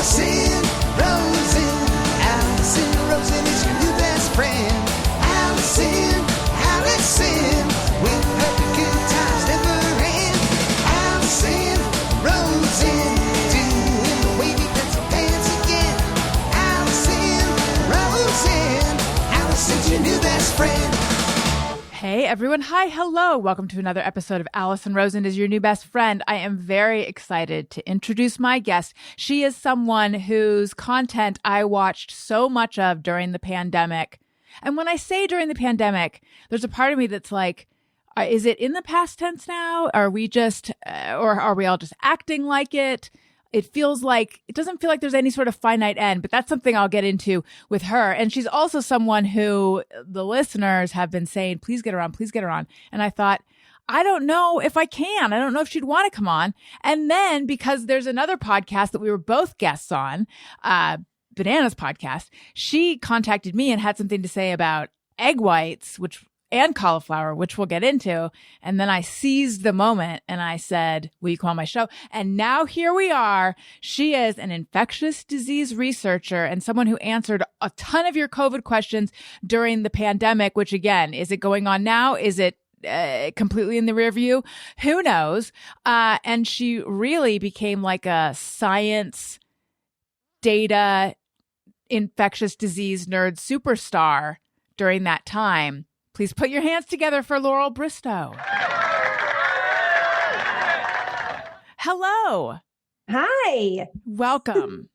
Allison Rosen. Allison Rosen is your new best friend. Allison, with her the good times never end. Allison Rosen, doing the wavy pencil dance again. Allison Rosen, Allison's your new best friend. Hey everyone, hi, hello. Welcome to another episode of Allison Rosen is your new best friend. I am very excited to introduce my guest. She is someone whose content I watched so much of during the pandemic. And when I say during the pandemic, there's a part of me that's like, is it in the past tense now? Are we just, or are we all just acting like it? It doesn't feel like there's any sort of finite end, but that's something I'll get into with her. And she's also someone who the listeners have been saying, please get her on, please get her on. And I thought, I don't know if I can. I don't know if she'd want to come on. And then because there's another podcast that we were both guests on, Banana's podcast, she contacted me and had something to say about egg whites, and cauliflower, which we'll get into. And then I seized the moment and I said, will you come on my show? And now here we are. She is an infectious disease researcher and someone who answered a ton of your COVID questions during the pandemic, which again, is it going on now? Is it completely in the rear view? Who knows? And she really became like a science data infectious disease nerd superstar during that time. Please put your hands together for Laurel Bristow. Hello. Hi. Welcome.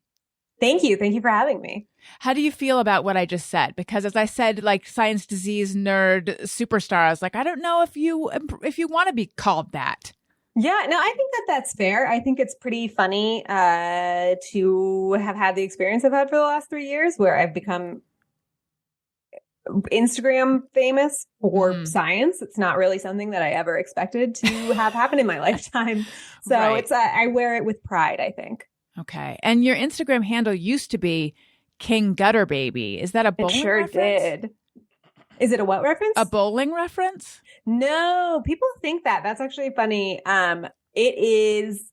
Thank you. Thank you for having me. How do you feel about what I just said? Because as I said, like science disease nerd superstar, I was like, I don't know if you want to be called that. Yeah, no, I think that's fair. I think it's pretty funny to have had the experience I've had for the last 3 years where I've become Instagram famous for science. It's not really something that I ever expected to have happen in my lifetime. So right. I wear it with pride, I think. Okay. And your Instagram handle used to be King Gutter Baby. Is that a bowling reference? It sure did. Is it a what reference? A bowling reference? No, people think that. That's actually funny. It is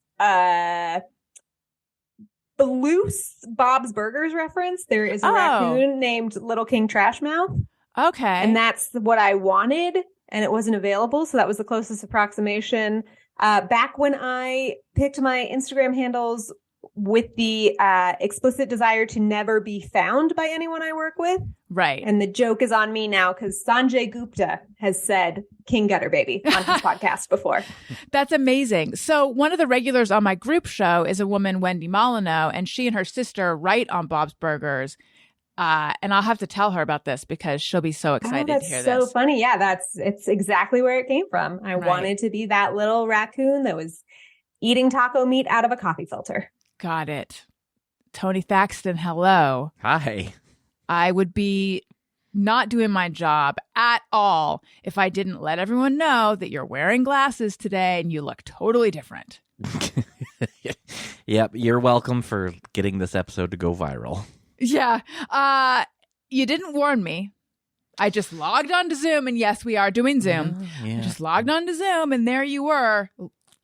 loose Bob's Burgers reference. There is a raccoon named Little King Trashmouth. Okay. And that's what I wanted, and it wasn't available. So that was the closest approximation. Back when I picked my Instagram handles with the explicit desire to never be found by anyone I work with. Right. And the joke is on me now because Sanjay Gupta has said King Gutter Baby on his podcast before. That's amazing. So one of the regulars on my group show is a woman, Wendy Molyneux, and she and her sister write on Bob's Burgers. And I'll have to tell her about this because she'll be so excited to hear this. That's so funny. Yeah, it's exactly where it came from. I wanted to be that little raccoon that was eating taco meat out of a coffee filter. Got it. Tony Thaxton, hello. Hi. I would be not doing my job at all if I didn't let everyone know that you're wearing glasses today and you look totally different. Yep. You're welcome for getting this episode to go viral. Yeah. You didn't warn me. I just logged on to Zoom, and yes, we are doing Zoom. Yeah. I just logged on to Zoom, and there you were,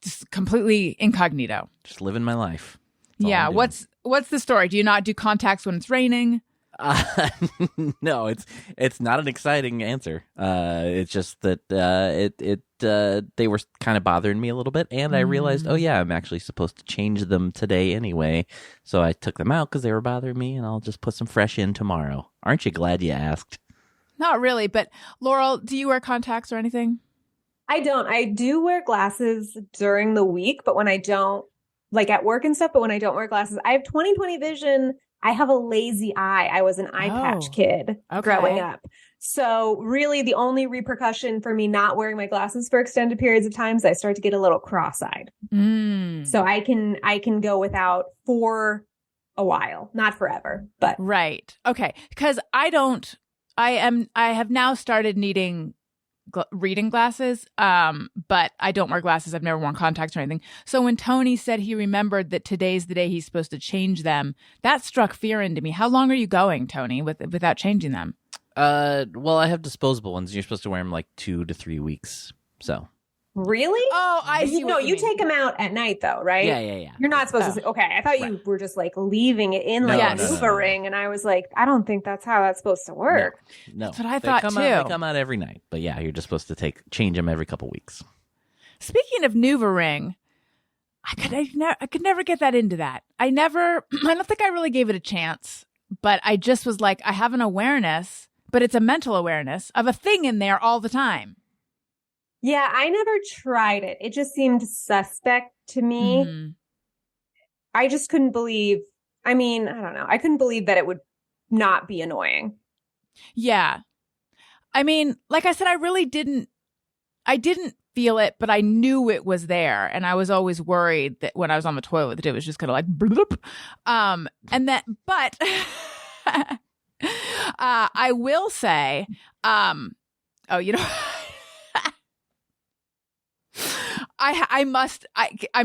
just completely incognito. Just living my life. Yeah. What's the story? Do you not do contacts when it's raining? No, it's not an exciting answer. It's just that they were kind of bothering me a little bit, and I realized, oh yeah, I'm actually supposed to change them today anyway. So I took them out because they were bothering me, and I'll just put some fresh in tomorrow. Aren't you glad you asked? Not really, but Laurel, do you wear contacts or anything? I don't. I do wear glasses during the week, but when I don't, like at work and stuff, but when I don't wear glasses, I have 20/20 vision. I have a lazy eye. I was an eye patch kid growing up. So really the only repercussion for me not wearing my glasses for extended periods of time is I start to get a little cross-eyed. So I can go without for a while, not forever, but. Right. Okay. Because I have now started needing reading glasses, but I don't wear glasses. I've never worn contacts or anything. So when Tony said he remembered that today's the day he's supposed to change them, that struck fear into me. How long are you going, Tony, without changing them? Well, I have disposable ones. You're supposed to wear them like 2 to 3 weeks. So Really? Oh, I see. No, you take them out at night though, right? Yeah. You're not supposed to. Okay, I thought you were just like leaving it in like a Uber ring, and I was like, I don't think that's how that's supposed to work. No, that's what I thought too. They come out every night, but yeah, you're just supposed to change them every couple weeks. Speaking of NuvaRing, I could never get that into that. I don't think I really gave it a chance, but I just was like, I have an awareness, but it's a mental awareness of a thing in there all the time. Yeah, I never tried it. It just seemed suspect to me. Mm-hmm. I just couldn't believe, I don't know. I couldn't believe that it would not be annoying. Yeah. I mean, like I said, I didn't feel it, but I knew it was there. And I was always worried that when I was on the toilet, that it was just kind of like, bloop. But I will say, I'm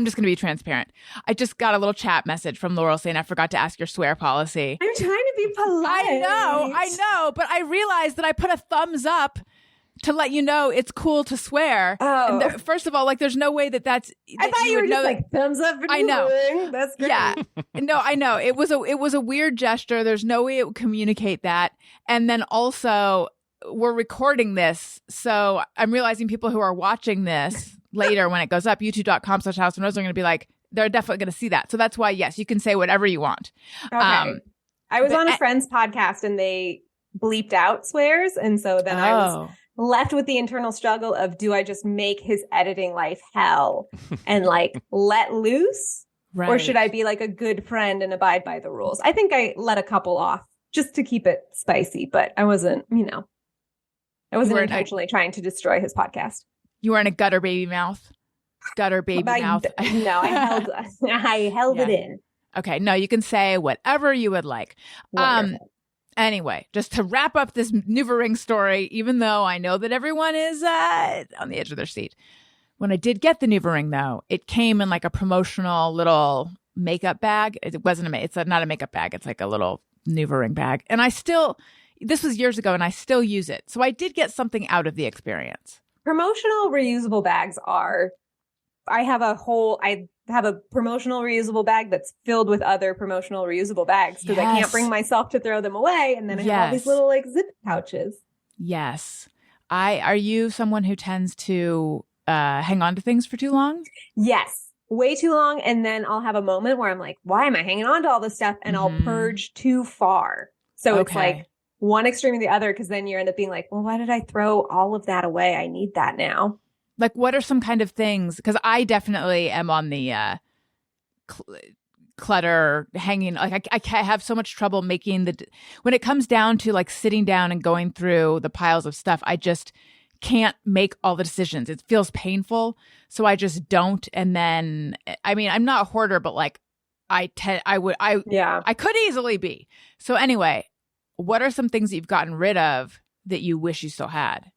just going to be transparent. I just got a little chat message from Laurel saying, I forgot to ask your swear policy. I'm trying to be polite. I know, but I realized that I put a thumbs up to let you know it's cool to swear. Oh. And first of all, like, there's no way that's. I thought you were just like, thumbs up for I know. That's great. Yeah. No, I know. It was a weird gesture. There's no way it would communicate that. And then also, we're recording this, so I'm realizing people who are watching this later when it goes up, youtube.com/House and Rose, are going to be like, they're definitely going to see that. So that's why, yes, you can say whatever you want. Okay. I was on a friend's podcast and they bleeped out swears. And so then I was left with the internal struggle of, do I just make his editing life hell and like let loose? Right. Or should I be like a good friend and abide by the rules? I think I let a couple off just to keep it spicy, but I wasn't, I wasn't intentionally trying to destroy his podcast. You were in a gutter baby mouth. Gutter baby mouth. No, I held it in. Okay. No, you can say whatever you would like. Anyway, just to wrap up this NuvaRing story, even though I know that everyone is on the edge of their seat. When I did get the NuvaRing, though, it came in like a promotional little makeup bag. It wasn't it's not a makeup bag. It's like a little NuvaRing bag. And this was years ago, and I still use it. So I did get something out of the experience. Promotional reusable bags I have a promotional reusable bag that's filled with other promotional reusable bags because I can't bring myself to throw them away. And then I have all these little like zip pouches. Yes. Are you someone who tends to hang on to things for too long? Yes. Way too long. And then I'll have a moment where I'm like, why am I hanging on to all this stuff? And I'll purge too far. So it's like one extreme or the other, because then you end up being like, well, why did I throw all of that away? I need that now. Like, what are some kind of things? Because I definitely am on the clutter hanging. Like, I have so much trouble making when it comes down to like sitting down and going through the piles of stuff, I just can't make all the decisions. It feels painful. So I just don't. And then, I'm not a hoarder, but like I could easily be. So anyway, what are some things that you've gotten rid of that you wish you still had?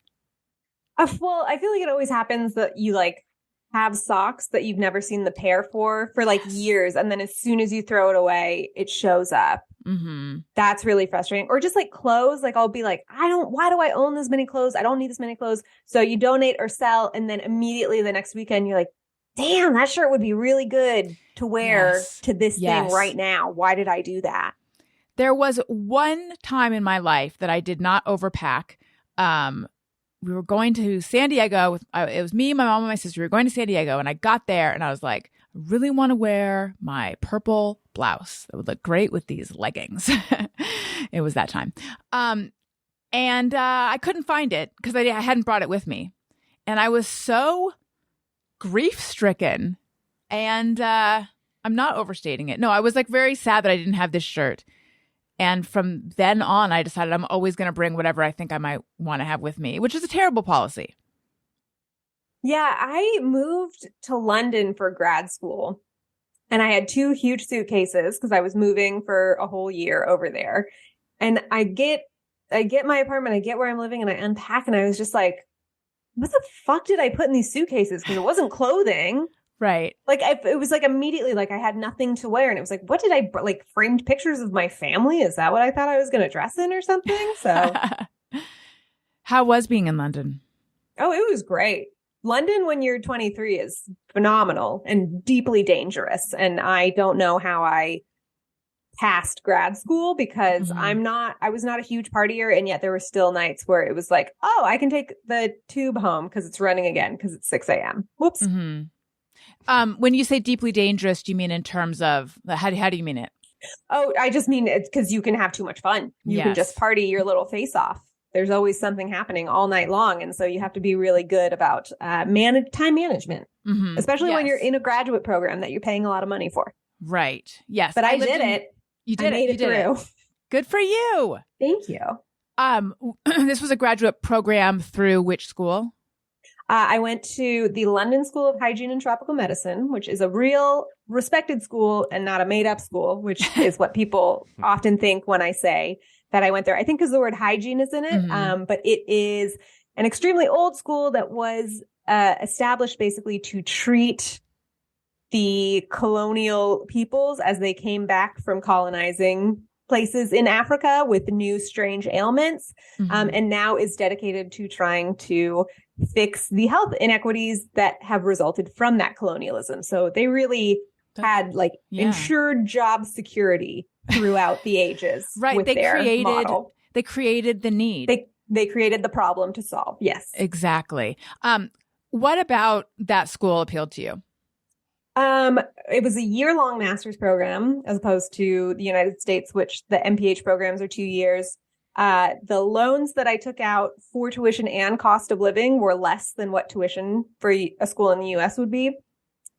Well, I feel like it always happens that you like have socks that you've never seen the pair for like years. And then as soon as you throw it away, it shows up. Mm-hmm. That's really frustrating. Or just like clothes. Like I'll be like, why do I own this many clothes? I don't need this many clothes. So you donate or sell. And then immediately the next weekend, you're like, damn, that shirt would be really good to wear to this thing right now. Why did I do that? There was one time in my life that I did not overpack. We were going to San Diego. It was me, my mom, and my sister. We were going to San Diego, and I got there, and I was like, I really want to wear my purple blouse. That would look great with these leggings. It was that time. And I couldn't find it because I hadn't brought it with me. And I was so grief-stricken, and I'm not overstating it. No, I was like very sad that I didn't have this shirt. And from then on, I decided I'm always going to bring whatever I think I might want to have with me, which is a terrible policy. Yeah, I moved to London for grad school, and I had 2 huge suitcases because I was moving for a whole year over there. And I get my apartment, I get where I'm living, and I unpack, and I was just like, what the fuck did I put in these suitcases? Because it wasn't clothing. Right. Like it was like immediately like I had nothing to wear. And it was like, what did I like framed pictures of my family? Is that what I thought I was going to dress in or something? So how was being in London? Oh, it was great. London when you're 23 is phenomenal and deeply dangerous. And I don't know how I passed grad school because I was not a huge partier. And yet there were still nights where it was like, oh, I can take the tube home because it's running again because it's 6 a.m. Whoops. When you say deeply dangerous, do you mean in terms of how do you mean it? Oh, I just mean it's because you can have too much fun. You can just party your little face off. There's always something happening all night long. And so you have to be really good about time management, especially when you're in a graduate program that you're paying a lot of money for. Right. Yes. But I did it. You did I made it through. Good for you. Thank you. This was a graduate program through which school? I went to the London School of Hygiene and Tropical Medicine, which is a real respected school and not a made up school, which is what people often think when I say that I went there. I think because the word hygiene is in it, but it is an extremely old school that was established basically to treat the colonial peoples as they came back from colonizing places in Africa with new strange ailments, and now is dedicated to trying to fix the health inequities that have resulted from that colonialism. So they really had ensured job security throughout the ages. Right. With model. They created the need. They created the problem to solve. Yes. Exactly. What about that school appealed to you? It was a year-long master's program as opposed to the United States, which the MPH programs are 2 years. The loans that I took out for tuition and cost of living were less than what tuition for a school in the US would be.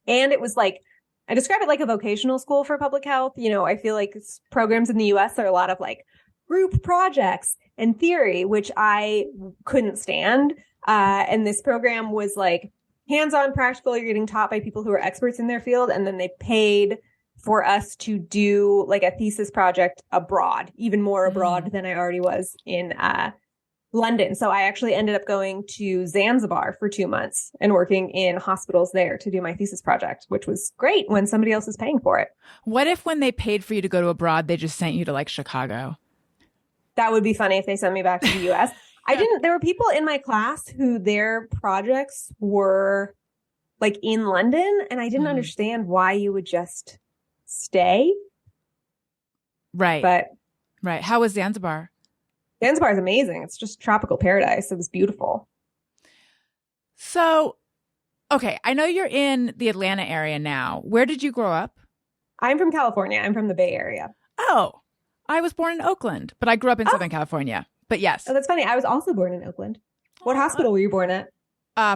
And it was like, I describe it like a vocational school for public health. You know, I feel like programs in the US are a lot of like group projects and theory, which I couldn't stand. And this program was like hands-on practical. You're getting taught by people who are experts in their field. And then they paid for us to do like a thesis project abroad, even more abroad than I already was in London. So I actually ended up going to Zanzibar for 2 months and working in hospitals there to do my thesis project, which was great when somebody else is paying for it. What if when they paid for you to go to abroad, they just sent you to like Chicago? That would be funny if they sent me back to the US. There were people in my class who their projects were like in London, and I didn't understand why you would just stay. Right. But right. How was Zanzibar? Zanzibar is amazing. It's just tropical paradise. It was beautiful. So, okay. I know you're in the Atlanta area now. Where did you grow up? I'm from California. I'm from the Bay Area. Oh, I was born in Oakland, but I grew up in Southern California. But yes. Oh, that's funny. I was also born in Oakland. What hospital were you born at?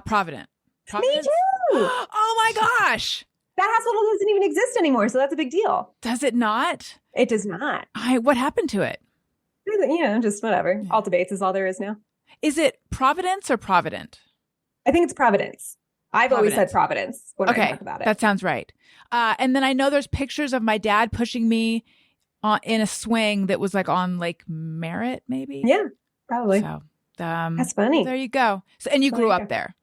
Providence. Me too. Oh my gosh. That hospital doesn't even exist anymore, so that's a big deal. Does it not? It does not. What happened to it? Just whatever. All debates is all there is now. Is it Providence or Provident? I think it's Providence. I've always said Providence when I talk about it. That sounds right. And then I know there's pictures of my dad pushing me in a swing that was like on Lake Merritt, maybe? Yeah, probably. So, that's funny. There you go. So, and you grew up there?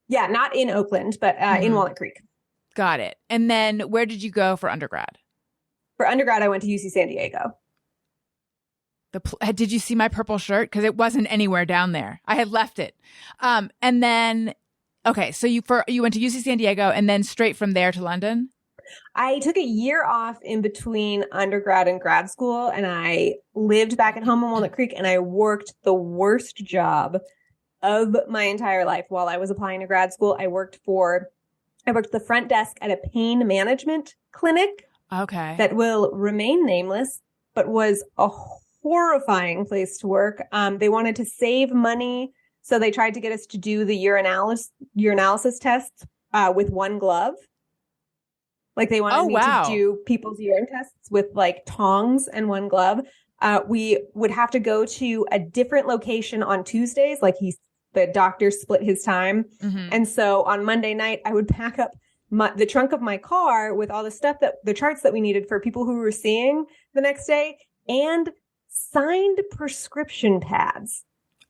Yeah, not in Oakland, but in Walnut Creek. Got it. And then where did you go for undergrad? For undergrad, I went to UC San Diego. Did you see my purple shirt? Because it wasn't anywhere down there. I had left it. And then, okay, so you went to UC San Diego and then straight from there to London? I took a year off in between undergrad and grad school, and I lived back at home in Walnut Creek, and I worked the worst job of my entire life while I was applying to grad school. I worked the front desk at a pain management clinic. Okay. That will remain nameless, but was a horrifying place to work. They wanted to save money, so they tried to get us to do the urinalysis tests with one glove. Like they wanted me to do people's urine tests with like tongs and one glove. We would have to go to a different location on Tuesdays. Like the doctor split his time. And so on Monday night, I would pack up the trunk of my car with all the stuff the charts that we needed for people who were seeing the next day and signed prescription pads.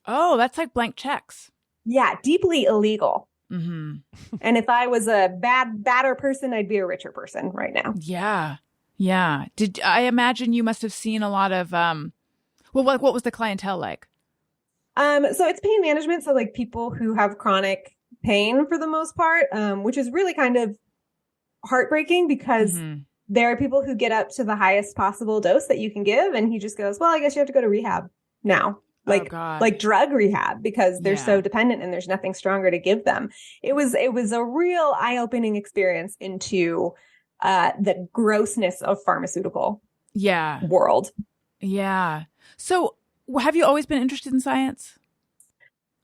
Oh, that's like blank checks. Yeah. Deeply illegal. And if I was a badder person, I'd be a richer person right now. Yeah. Yeah. I imagine you must have seen a lot of, what was the clientele like? So it's pain management. So like people who have chronic pain for the most part, which is really kind of heartbreaking because there are people who get up to the highest possible dose that you can give. And he just goes, well, I guess you have to go to rehab now. Like drug rehab, because they're so dependent and there's nothing stronger to give them. It was a real eye-opening experience into the grossness of pharmaceutical world. Yeah. So have you always been interested in science?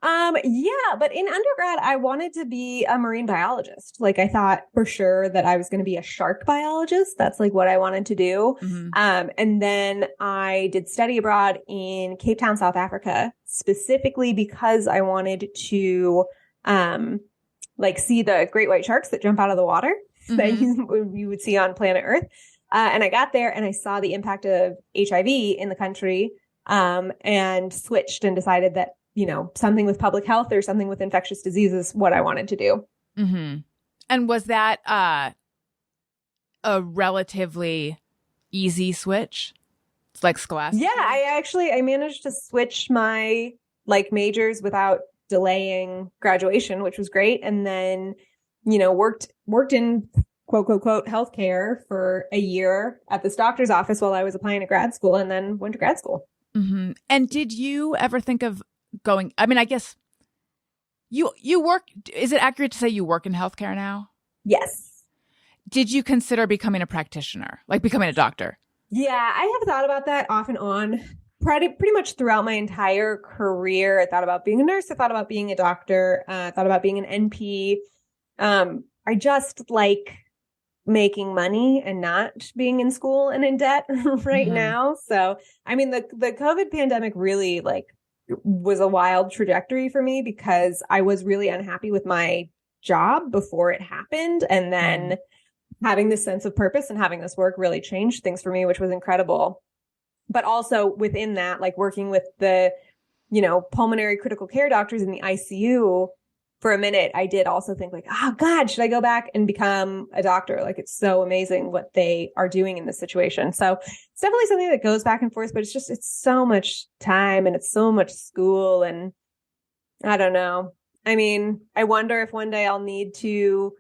Yeah, but in undergrad, I wanted to be a marine biologist. Like, I thought for sure that I was going to be a shark biologist. That's like what I wanted to do. And then I did study abroad in Cape Town, South Africa, specifically because I wanted to, like, see the great white sharks that jump out of the water that you would see on planet Earth. And I got there and I saw the impact of HIV in the country, and switched and decided that, you know, something with public health or something with infectious diseases, what I wanted to do. And was that a relatively easy switch? It's like scholastic? Yeah, I managed to switch my like majors without delaying graduation, which was great. And then, you know, worked in quote, unquote, healthcare for a year at this doctor's office while I was applying to grad school, and then went to grad school. And did you ever think of going, I mean, I guess you work, is it accurate to say you work in healthcare now? Yes. Did you consider becoming a practitioner, like becoming a doctor? Yeah, I have thought about that off and on pretty much throughout my entire career. I thought about being a nurse. I thought about being a doctor. I thought about being an NP. I just like making money and not being in school and in debt right now. So, I mean, the COVID pandemic really was a wild trajectory for me because I was really unhappy with my job before it happened. And then having this sense of purpose and having this work really changed things for me, which was incredible. But also within that, like working with the, you know, pulmonary critical care doctors in the ICU for a minute, I did also think like, oh God, should I go back and become a doctor? Like, it's so amazing what they are doing in this situation. So it's definitely something that goes back and forth, but it's so much time and it's so much school. And I don't know. I mean, I wonder if one day I'll need to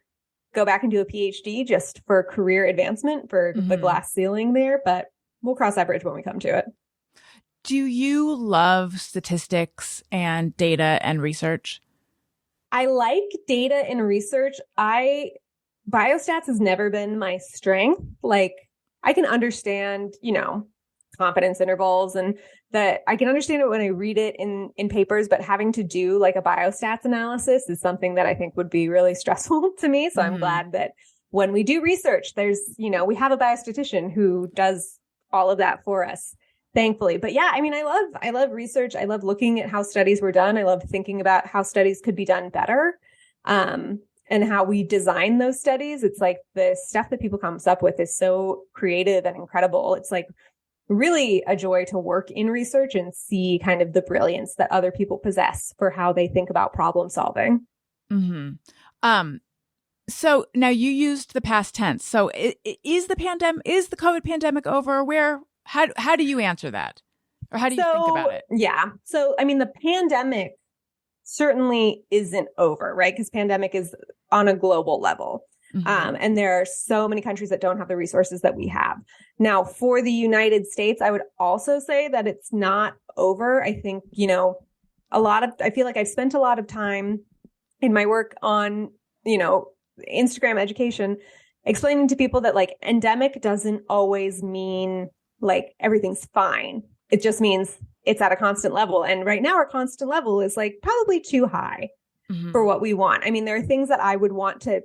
go back and do a PhD just for career advancement for the glass ceiling there, but we'll cross that bridge when we come to it. Do you love statistics and data and research? I like data and research. Biostats has never been my strength. Like, I can understand, you know, confidence intervals and that I can understand it when I read it in papers, but having to do like a biostats analysis is something that I think would be really stressful to me. So I'm glad that when we do research, there's, you know, we have a biostatistician who does all of that for us, thankfully. But yeah, I mean, I love research. I love looking at how studies were done. I love thinking about how studies could be done better, and how we design those studies. It's like the stuff that people come up with is so creative and incredible. It's like really a joy to work in research and see kind of the brilliance that other people possess for how they think about problem solving. So now you used the past tense. So is the COVID pandemic over? How do you answer that? Or how do you think about it? Yeah. So, I mean, the pandemic certainly isn't over, right? Because pandemic is on a global level. And there are so many countries that don't have the resources that we have. Now, for the United States, I would also say that it's not over. I think, you know, I feel like I've spent a lot of time in my work on, you know, Instagram education, explaining to people that like endemic doesn't always mean like everything's fine. It just means it's at a constant level. And right now our constant level is like probably too high for what we want. I mean, there are things that I would want to,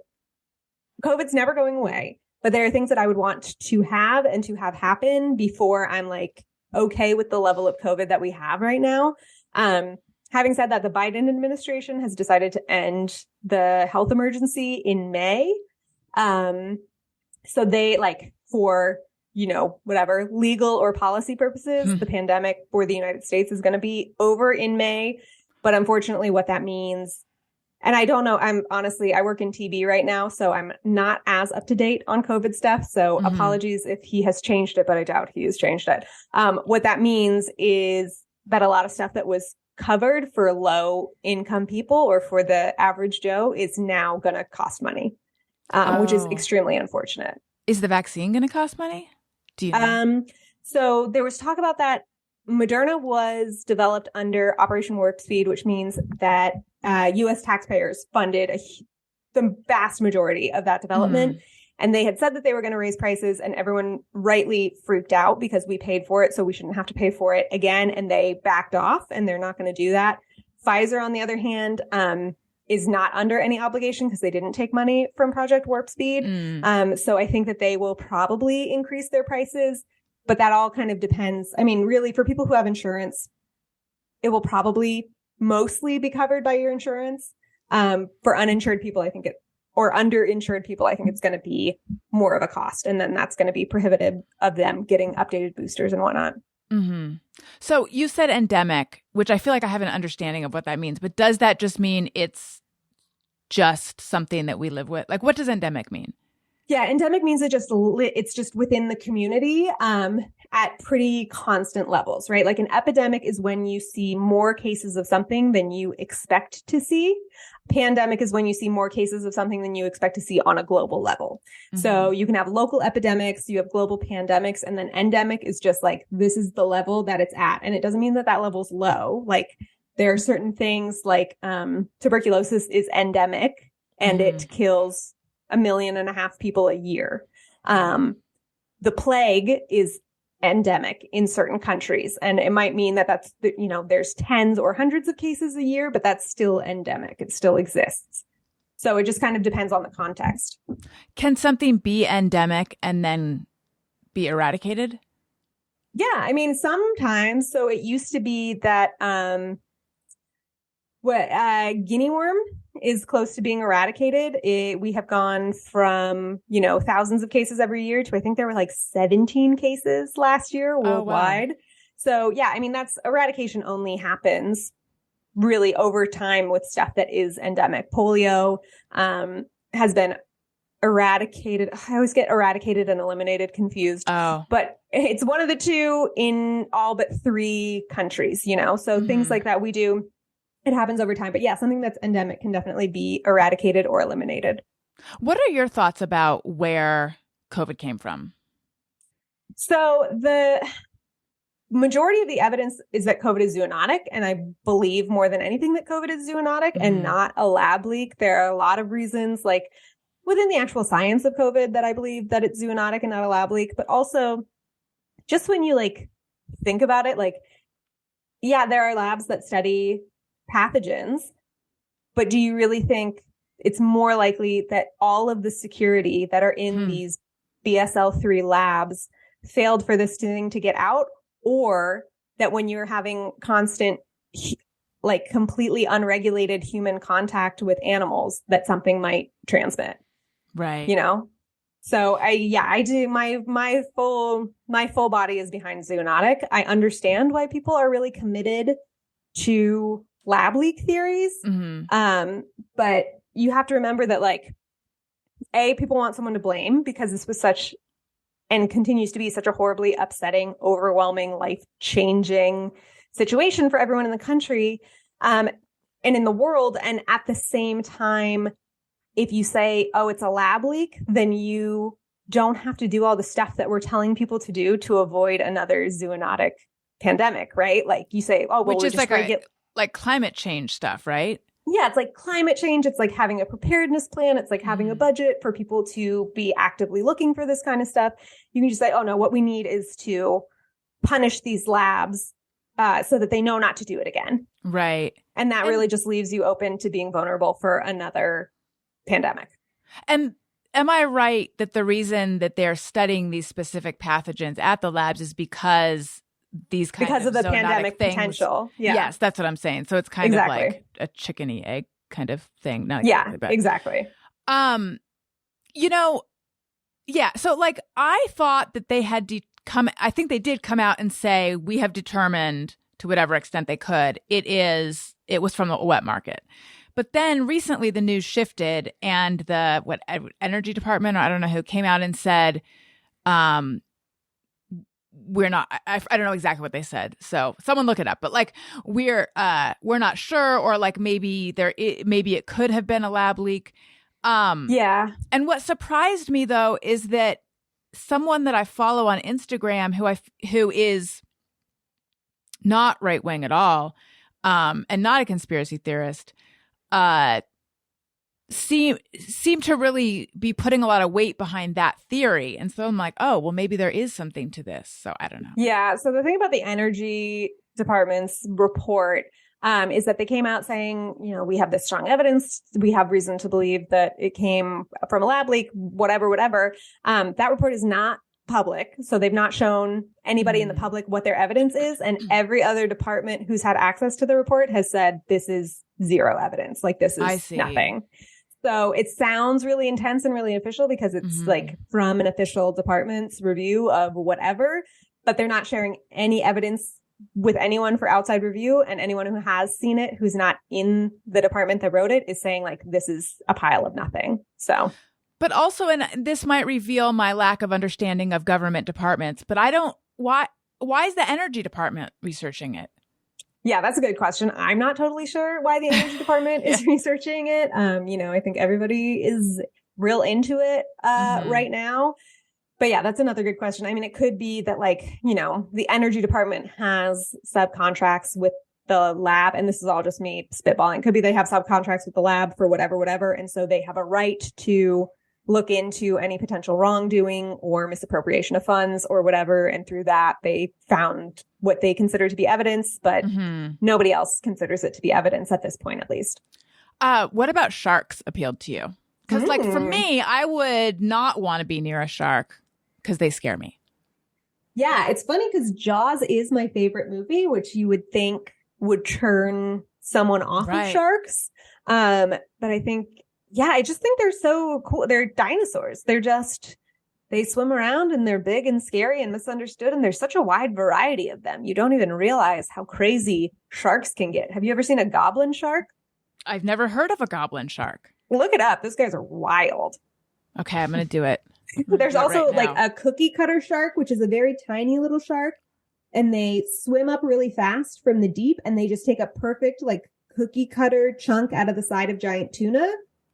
COVID's never going away, but there are things that I would want to have and to have happen before I'm like, okay with the level of COVID that we have right now. Having said that, the Biden administration has decided to end the health emergency in May. So they like for, you know, whatever legal or policy purposes, the pandemic for the United States is going to be over in May. But unfortunately what that means, and I don't know, I work in TB right now, so I'm not as up to date on COVID stuff. So apologies if he has changed it, but I doubt he has changed it. What that means is that a lot of stuff that was covered for low income people or for the average Joe is now going to cost money, which is extremely unfortunate. Is the vaccine going to cost money? Do you know? So there was talk about that. Moderna was developed under Operation Warp Speed, which means that U.S. taxpayers funded the vast majority of that development. And they had said that they were going to raise prices, and everyone rightly freaked out because we paid for it, so we shouldn't have to pay for it again. And they backed off, and they're not going to do that. Pfizer, on the other hand, is not under any obligation because they didn't take money from Project Warp Speed. So I think that they will probably increase their prices, but that all kind of depends. I mean, really, for people who have insurance, it will probably mostly be covered by your insurance. For uninsured people, I think or underinsured people, I think it's going to be more of a cost. And then that's going to be prohibitive of them getting updated boosters and whatnot. So you said endemic, which I feel like I have an understanding of what that means, but does that just mean it's just something that we live with? Like, what does endemic mean? Yeah, endemic means it's just within the community at pretty constant levels, right? Like an epidemic is when you see more cases of something than you expect to see. Pandemic is when you see more cases of something than you expect to see on a global level. So you can have local epidemics, you have global pandemics, and then endemic is just like, this is the level that it's at. And it doesn't mean that that level's low. Like there are certain things like tuberculosis is endemic and it kills 1.5 million people a year. The plague is endemic in certain countries. And it might mean that that's, there's tens or hundreds of cases a year, but that's still endemic. It still exists. So it just kind of depends on the context. Can something be endemic and then be eradicated? Yeah, I mean, sometimes. So it used to be that guinea worm is close to being eradicated. We have gone from, thousands of cases every year to I think there were like 17 cases last year worldwide. Oh, wow. So yeah, I mean, that's eradication only happens really over time with stuff that is endemic. Polio has been eradicated. I always get eradicated and eliminated confused. Oh. But it's one of the two in all but 3 countries, so things like that we do. It happens over time. But yeah, something that's endemic can definitely be eradicated or eliminated. What are your thoughts about where COVID came from? So the majority of the evidence is that COVID is zoonotic. And I believe more than anything that COVID is zoonotic and not a lab leak. There are a lot of reasons like within the actual science of COVID that I believe that it's zoonotic and not a lab leak. But also just when you think about it, yeah, there are labs that study pathogens, but do you really think it's more likely that all of the security that are in these BSL-3 labs failed for this thing to get out, or that when you're having constant, completely unregulated human contact with animals, that something might transmit? Right. So I do my full body is behind zoonotic. I understand why people are really committed to lab leak theories. But you have to remember that people want someone to blame because this was such and continues to be such a horribly upsetting, overwhelming, life-changing situation for everyone in the country and in the world. And at the same time, if you say, oh, it's a lab leak, then you don't have to do all the stuff that we're telling people to do to avoid another zoonotic pandemic, right? Like you say, oh, well, which is like climate change stuff, right? Yeah, it's like climate change. It's like having a preparedness plan. It's like having a budget for people to be actively looking for this kind of stuff. You can just say, oh, no, what we need is to punish these labs so that they know not to do it again. Right. And that really just leaves you open to being vulnerable for another pandemic. And am I right that the reason that they're studying these specific pathogens at the labs is because these kinds of the pandemic things, potential? Yeah. Yes, that's what I'm saying. So it's kind of like a chickeny egg kind of thing. Not exactly, but exactly. Yeah. So I thought that they had I think they did come out and say, we have determined to whatever extent they could, it was from the wet market. But then recently the news shifted and the energy department, or I don't know who, came out and said, we're not, I don't know exactly what they said. So someone look it up, but like we're not sure, or like maybe maybe it could have been a lab leak. Yeah. And what surprised me though, is that someone that I follow on Instagram who is not right wing at all, and not a conspiracy theorist, seem to really be putting a lot of weight behind that theory. And so I'm like, oh, well, maybe there is something to this. So I don't know. Yeah. So the thing about the energy department's report is that they came out saying, you know, we have this strong evidence. We have reason to believe that it came from a lab leak, whatever. That report is not public. So they've not shown anybody in the public what their evidence is. And every other department who's had access to the report has said this is zero evidence. Like this is nothing. So it sounds really intense and really official because it's like from an official department's review of whatever, but they're not sharing any evidence with anyone for outside review. And anyone who has seen it, who's not in the department that wrote it, is saying like, this is a pile of nothing. So, but also, and this might reveal my lack of understanding of government departments, but why is the energy department researching it? Yeah, that's a good question. I'm not totally sure why the energy department is researching it. You know, I think everybody is real into it right now. But yeah, that's another good question. I mean, it could be that like, you know, the energy department has subcontracts with the lab, and this is all just me spitballing. It could be they have subcontracts with the lab for whatever. And so they have a right to look into any potential wrongdoing or misappropriation of funds or whatever. And through that, they found what they consider to be evidence, but nobody else considers it to be evidence at this point, at least. What about sharks appealed to you? Because like for me, I would not want to be near a shark because they scare me. Yeah, it's funny because Jaws is my favorite movie, which you would think would turn someone off of sharks. But I think, yeah, I just think they're so cool. They're dinosaurs. They swim around and they're big and scary and misunderstood. And there's such a wide variety of them. You don't even realize how crazy sharks can get. Have you ever seen a goblin shark? I've never heard of a goblin shark. Look it up. Those guys are wild. Okay, I'm going to do it. There's also like a cookie cutter shark, which is a very tiny little shark. And they swim up really fast from the deep. And they just take a perfect like cookie cutter chunk out of the side of giant tuna.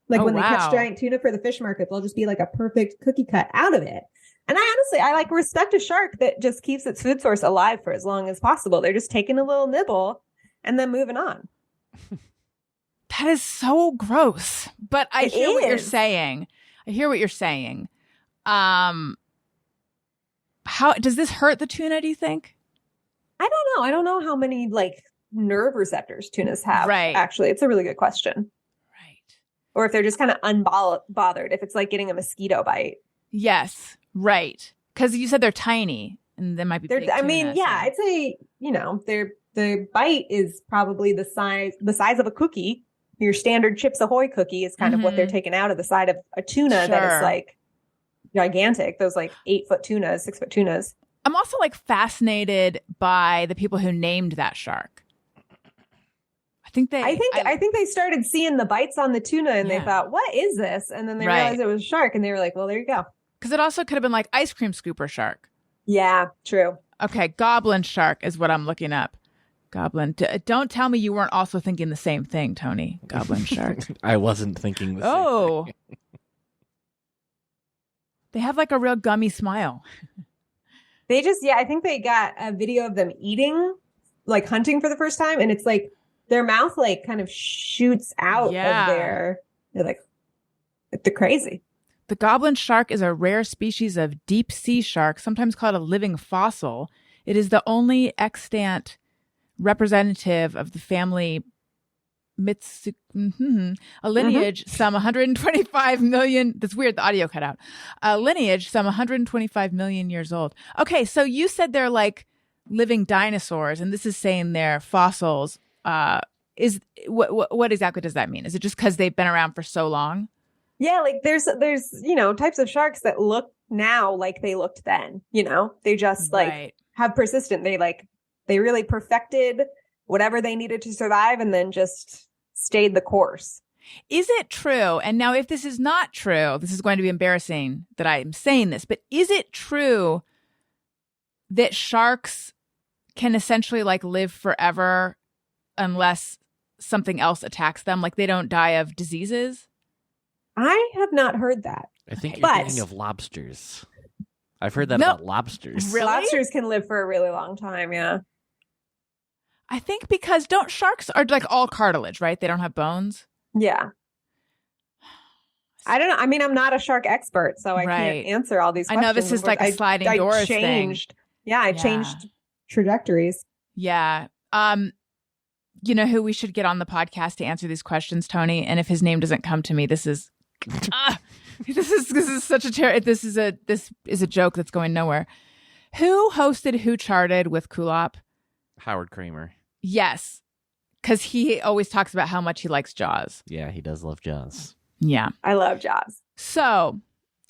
Like when they catch giant tuna for the fish market, they'll just be like a perfect cookie cut out of it. And I like respect a shark that just keeps its food source alive for as long as possible. They're just taking a little nibble and then moving on. That is so gross. But I hear what you're saying. How does this hurt the tuna, do you think? I don't know. I don't know how many like nerve receptors tunas have. Right. Actually, it's a really good question. Or if they're just kind of unbothered, if it's like getting a mosquito bite. Yes, right. Because you said they're tiny, and they might be big I mean, tuna, yeah, I'd say, you know, the bite is probably the size of a cookie. Your standard Chips Ahoy cookie is kind of what they're taking out of the side of a tuna that is like gigantic. Those like 8-foot tunas, 6-foot tunas. I'm also like fascinated by the people who named that shark. I think they started seeing the bites on the tuna and they thought, what is this? And then they realized it was a shark and they were like, well, there you go. Because it also could have been like ice cream scooper shark. Yeah, true. Okay, goblin shark is what I'm looking up. Goblin. Don't tell me you weren't also thinking the same thing, Tony. Goblin shark. I wasn't thinking the same thing. They have like a real gummy smile. They just, I think they got a video of them eating, like hunting for the first time. And it's like, their mouth like kind of shoots out of they're like, they're crazy. The goblin shark is a rare species of deep sea shark, sometimes called a living fossil. It is the only extant representative of the family a lineage some 125 million. That's weird. The audio cut out. A lineage some 125 million years old. Okay. So you said they're like living dinosaurs, and this is saying they're fossils. Is what exactly does that mean? Is it just because they've been around for so long? Yeah, like there's you know types of sharks that look now like they looked then. You know, they just like have persistent. They really perfected whatever they needed to survive, and then just stayed the course. Is it true? And now, if this is not true, this is going to be embarrassing that I'm saying this, but is it true that sharks can essentially like live forever unless something else attacks them? Like they don't die of diseases? I have not heard that. I think you're But- thinking of lobsters. I've heard that No. about lobsters. Really? Lobsters can live for a really long time. Yeah. I think because don't sharks are like all cartilage, right? They don't have bones. Yeah. I don't know. I mean, I'm not a shark expert, so I Right. can't answer all these I questions. know this is like a sliding I doors changed. thing. Yeah, I Yeah. changed trajectories. Yeah. You know who we should get on the podcast to answer these questions, Tony? And if his name doesn't come to me, this is this is such a this is a joke that's going nowhere. Who hosted Who Charted with Kulop? Howard Kramer. Yes. Because he always talks about how much he likes Jaws. Yeah, he does love Jaws. Yeah. I love Jaws. So,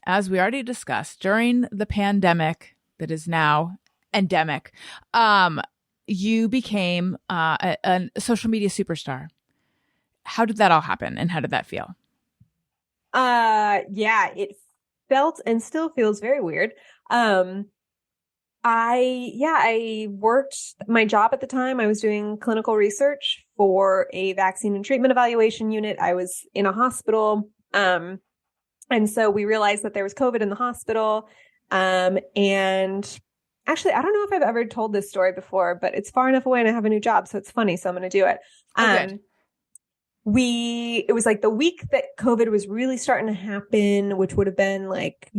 as we already discussed, during the pandemic that is now endemic, you became a social media superstar. How did that all happen, and how did that feel? Yeah, it felt and still feels very weird. I worked my job at the time. I was doing clinical research for a vaccine and treatment evaluation unit. I was in a hospital. And so we realized that there was COVID in the hospital. And actually, I don't know if I've ever told this story before, but it's far enough away and I have a new job. So it's funny. So I'm going to do it. Good. It was like the week that COVID was really starting to happen, which would have been like,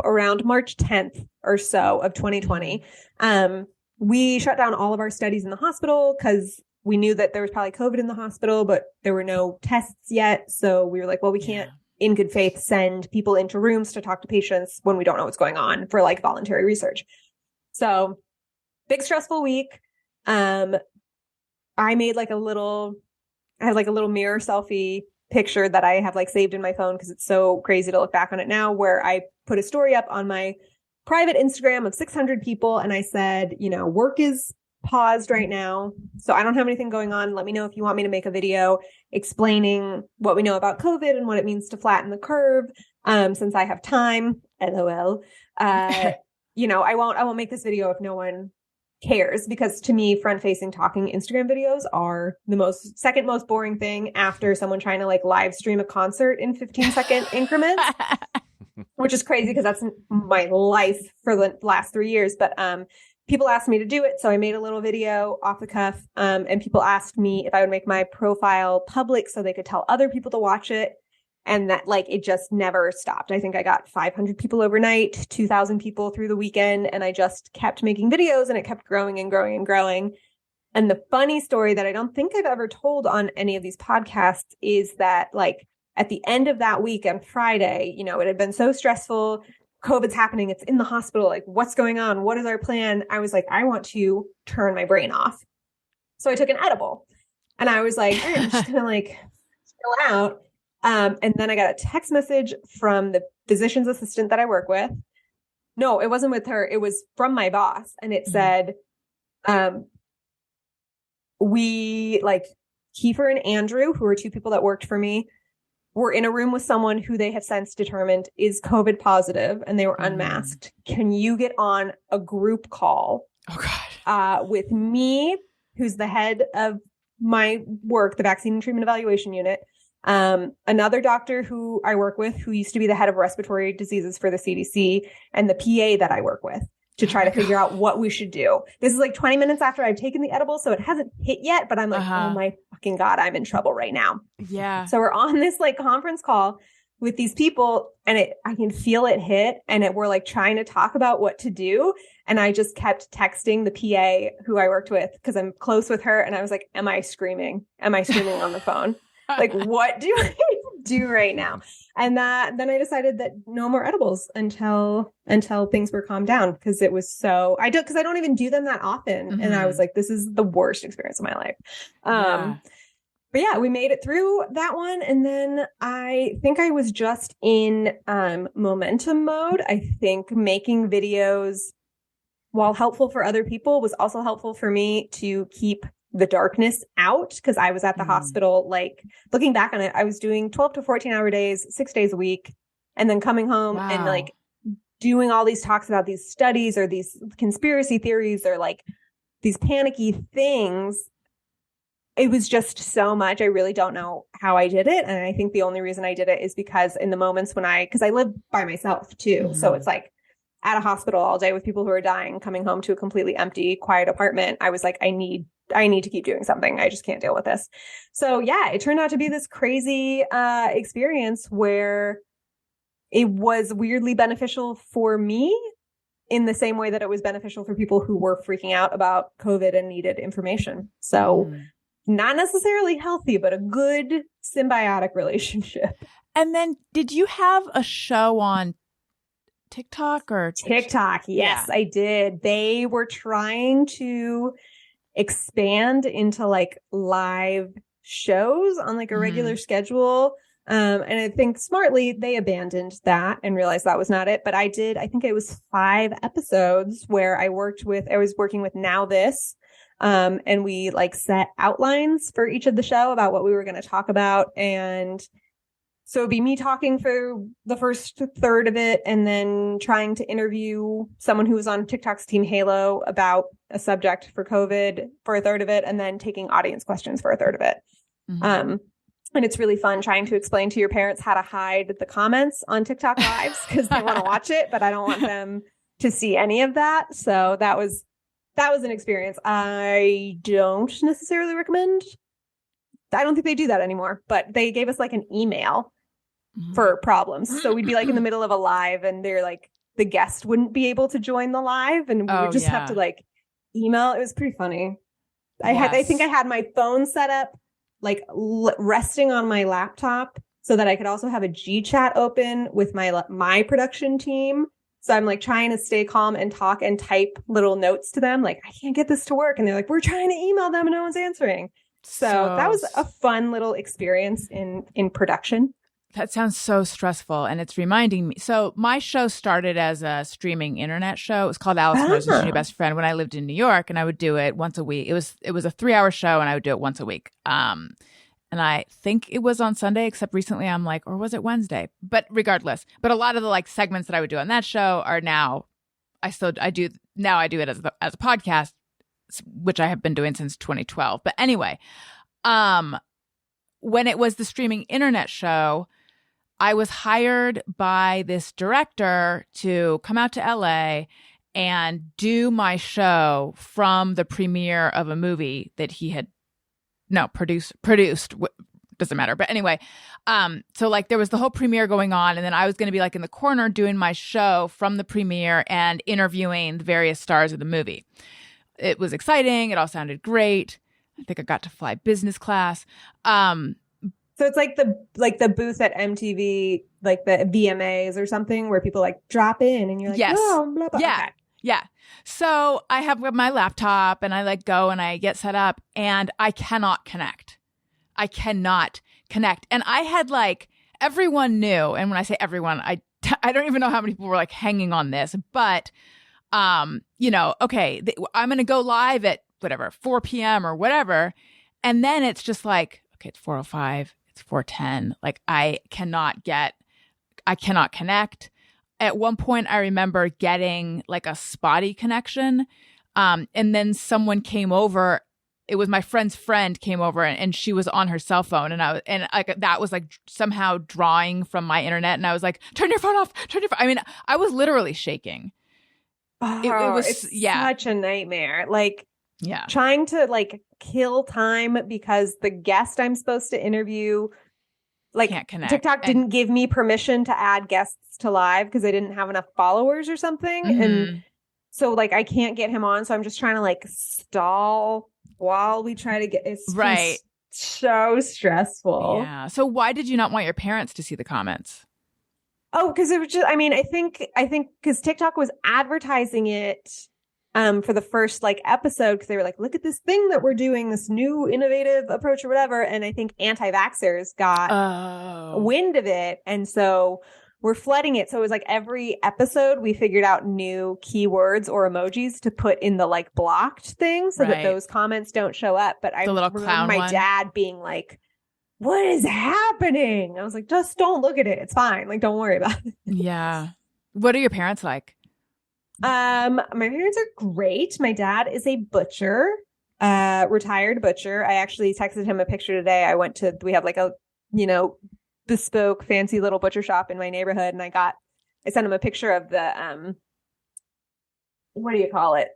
around March 10th or so of 2020. We shut down all of our studies in the hospital because we knew that there was probably COVID in the hospital, but there were no tests yet. So we were like, well, we can't in good faith send people into rooms to talk to patients when we don't know what's going on for like voluntary research. So big stressful week. I made like I have like a little mirror selfie picture that I have like saved in my phone because it's so crazy to look back on it now, where I put a story up on my private Instagram of 600 people. And I said, work is paused right now, so I don't have anything going on. Let me know if you want me to make a video explaining what we know about COVID and what it means to flatten the curve. Since I have time, LOL. I won't make this video if no one cares, because to me, front-facing talking Instagram videos are the second most boring thing after someone trying to like live stream a concert in 15-second increments, which is crazy because that's my life for the last 3 years. But people asked me to do it, so I made a little video off the cuff, and people asked me if I would make my profile public so they could tell other people to watch it. And that like, it just never stopped. I think I got 500 people overnight, 2,000 people through the weekend. And I just kept making videos and it kept growing and growing and growing. And the funny story that I don't think I've ever told on any of these podcasts is that like at the end of that week on Friday, it had been so stressful. COVID's happening. It's in the hospital. Like, what's going on? What is our plan? I was like, I want to turn my brain off. So I took an edible and I was like, I'm just going to like chill out. And then I got a text message from the physician's assistant that I work with. No, it wasn't with her. It was from my boss. And it said, we like Kiefer and Andrew, who are two people that worked for me, were in a room with someone who they have since determined is COVID positive, and they were unmasked. Can you get on a group call with me, who's the head of my work, the vaccine and treatment evaluation unit, another doctor who I work with, who used to be the head of respiratory diseases for the CDC, and the PA that I work with, to try to figure out what we should do. This is like 20 minutes after I've taken the edible, so it hasn't hit yet, but I'm like, oh my fucking God, I'm in trouble right now. Yeah. So we're on this like conference call with these people, and I can feel it hit, and we're like trying to talk about what to do. And I just kept texting the PA who I worked with because I'm close with her. And I was like, am I screaming? Am I screaming on the phone? Like, what do I do right now? And then I decided that no more edibles until things were calmed down, because it was I don't even do them that often. Mm-hmm. And I was like, this is the worst experience of my life. But yeah, we made it through that one. And then I think I was just in momentum mode. I think making videos, while helpful for other people, was also helpful for me to keep the darkness out, because I was at the hospital, like looking back on it, I was doing 12 to 14 hour days, 6 days a week, and then coming home and like doing all these talks about these studies or these conspiracy theories or like these panicky things. It was just so much. I really don't know how I did it. And I think the only reason I did it is because in the moments when because I live by myself too. Mm-hmm. So it's like at a hospital all day with people who are dying, coming home to a completely empty, quiet apartment. I was like, I need to keep doing something. I just can't deal with this. So yeah, it turned out to be this crazy experience where it was weirdly beneficial for me in the same way that it was beneficial for people who were freaking out about COVID and needed information. So not necessarily healthy, but a good symbiotic relationship. And then did you have a show on TikTok or TikTok? Yes, yeah. I did. They were trying to expand into like live shows on like a regular schedule. And I think smartly they abandoned that and realized that was not it. But I think it was 5 episodes where I was working with Now This. And we like set outlines for each of the show about what we were going to talk about. And so it'd be me talking for the first third of it and then trying to interview someone who was on TikTok's Team Halo about a subject for COVID for a third of it, and then taking audience questions for a third of it. Mm-hmm. And it's really fun trying to explain to your parents how to hide the comments on TikTok lives because they want to watch it, but I don't want them to see any of that. So that was an experience I don't necessarily recommend. I don't think they do that anymore, but they gave us like an email for problems. So we'd be like in the middle of a live and they're like, the guest wouldn't be able to join the live and we would just have to like email. It was pretty funny. I think I had my phone set up like resting on my laptop so that I could also have a G chat open with my production team. So I'm like trying to stay calm and talk and type little notes to them. Like, I can't get this to work. And they're like, we're trying to email them and no one's answering. So that was a fun little experience in production. That sounds so stressful. And it's reminding me. So my show started as a streaming internet show. It was called Alice Rose is Your New Best Friend when I lived in New York, and I would do it once a week. It was a 3-hour show and I would do it once a week. And I think it was on Sunday, except recently I'm like, or was it Wednesday? But regardless, but a lot of the like segments that I would do on that show are now, I do it as a podcast, which I have been doing since 2012. But anyway, when it was the streaming internet show, I was hired by this director to come out to LA and do my show from the premiere of a movie that he had produced, doesn't matter. But anyway, so like there was the whole premiere going on, and then I was going to be like in the corner doing my show from the premiere and interviewing the various stars of the movie. It was exciting. It all sounded great. I think I got to fly business class. So it's like the booth at MTV, like the VMAs or something where people like drop in and you're like, yes. Oh, blah, blah. Yeah. Okay. Yeah. So I have my laptop and I like go and I get set up and I cannot connect. And I had like, everyone knew. And when I say everyone, I don't even know how many people were like hanging on this, but, okay, I'm going to go live at whatever, 4 p.m. or whatever. And then it's just like, okay, it's 4:05, it's 4:10. Like I cannot connect. At one point, I remember getting like a spotty connection. And then someone came over. It was my friend's friend came over and she was on her cell phone. And that was like somehow drawing from my internet. And I was like, turn your phone off. I mean, I was literally shaking. Oh, it was such a nightmare. Like, trying to like kill time because the guest I'm supposed to interview, like, can't connect. TikTok didn't give me permission to add guests to live because I didn't have enough followers or something. Mm-hmm. And so like I can't get him on. So I'm just trying to like stall while we try to get it's right. So stressful. Yeah. So why did you not want your parents to see the comments? Oh, because it was just, I mean, I think because TikTok was advertising it for the first like episode because they were like, look at this thing that we're doing, this new innovative approach or whatever. And I think anti-vaxxers got wind of it. And so we're flooding it. So it was like every episode we figured out new keywords or emojis to put in the like blocked thing so that those comments don't show up. But I remember my dad being like, what is happening? I was like, just don't look at it. It's fine. Like, don't worry about it. Yeah. What are your parents like? My parents are great. My dad is a butcher, retired butcher. I actually texted him a picture today. We have like a, bespoke fancy little butcher shop in my neighborhood. And I sent him a picture of the, what do you call it?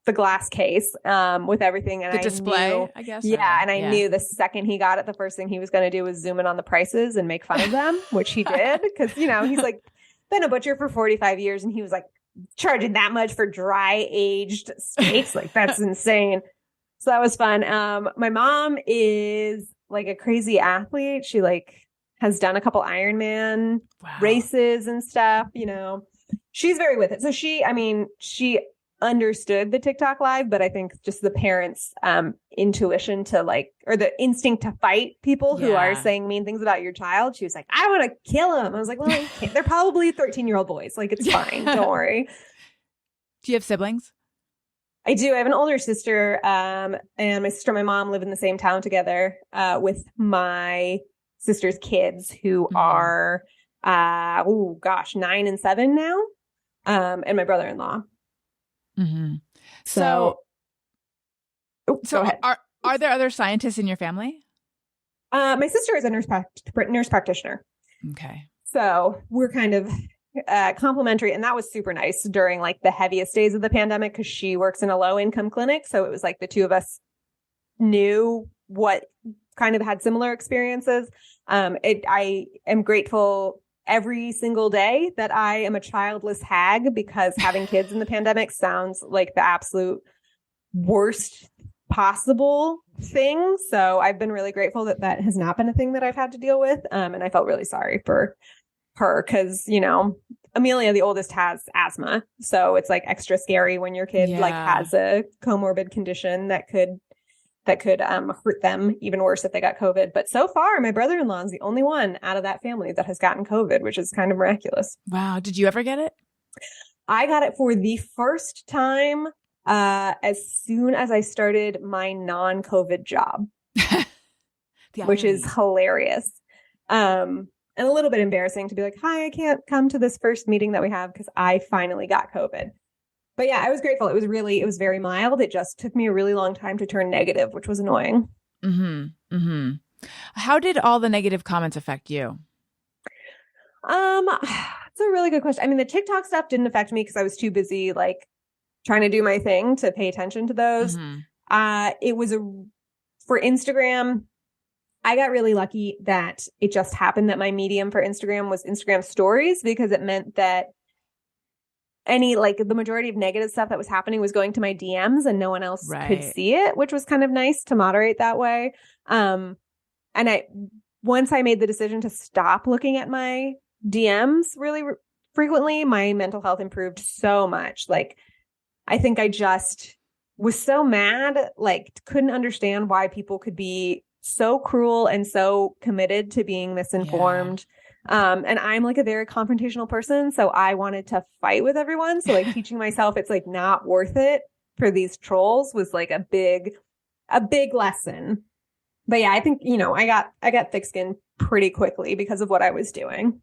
The glass case, with everything. And the display, knew, I guess. Yeah. And I knew the second he got it, the first thing he was going to do was zoom in on the prices and make fun of them, which he did. Cause he's like been a butcher for 45 years. And he was like charging that much for dry aged steaks. Like that's insane. So that was fun. My mom is like a crazy athlete. She like has done a couple Ironman races and stuff, she's very with it. So she understood the TikTok live, but I think just the parents' intuition to or the instinct to fight people who are saying mean things about your child. She was like, I want to kill him. I was like, well, they're probably 13-year-old boys. Like, it's fine. Don't worry. Do you have siblings? I do. I have an older sister, and my sister and my mom live in the same town together, with my sister's kids who are, 9 and 7 now, and my brother-in-law. Mm-hmm. So go ahead. Are there other scientists in your family? My sister is a nurse practitioner. Okay. So we're kind of complementary, and that was super nice during like the heaviest days of the pandemic because she works in a low income clinic. So it was like the two of us knew what kind of had similar experiences. I am grateful every single day that I am a childless hag, because having kids in the pandemic sounds like the absolute worst possible thing. So I've been really grateful that has not been a thing that I've had to deal with. And I felt really sorry for her because, Amelia, the oldest, has asthma. So it's like extra scary when your kid has a comorbid condition that could hurt them even worse if they got COVID. But so far, my brother-in-law is the only one out of that family that has gotten COVID, which is kind of miraculous. Wow. Did you ever get it? I got it for the first time as soon as I started my non-COVID job, which is hilarious. And a little bit embarrassing to be like, hi, I can't come to this first meeting that we have because I finally got COVID. But yeah, I was grateful. It was very mild. It just took me a really long time to turn negative, which was annoying. Mm-hmm. Mm-hmm. How did all the negative comments affect you? It's a really good question. I mean, the TikTok stuff didn't affect me because I was too busy, like, trying to do my thing to pay attention to those. Mm-hmm. It was for Instagram. I got really lucky that it just happened that my medium for Instagram was Instagram stories, because it meant that the majority of negative stuff that was happening was going to my DMs and no one else could see it, which was kind of nice to moderate that way. And once I made the decision to stop looking at my DMs really frequently, my mental health improved so much. Like, I think I just was so mad, like, couldn't understand why people could be so cruel and so committed to being misinformed. Yeah. And I'm like a very confrontational person. So I wanted to fight with everyone. So like teaching myself it's like not worth it for these trolls was like a big lesson. But yeah, I think, I got thick skin pretty quickly because of what I was doing.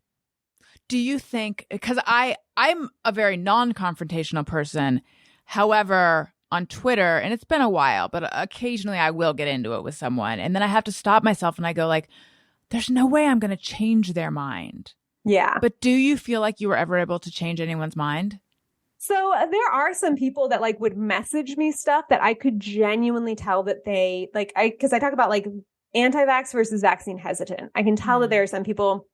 Do you think, because I'm a very non-confrontational person, however, on Twitter, and it's been a while, but occasionally I will get into it with someone, and then I have to stop myself and I go like, there's no way I'm going to change their mind. Yeah. But do you feel like you were ever able to change anyone's mind? So there are some people that like would message me stuff that I could genuinely tell that they because I talk about like anti-vax versus vaccine hesitant. I can tell that there are some people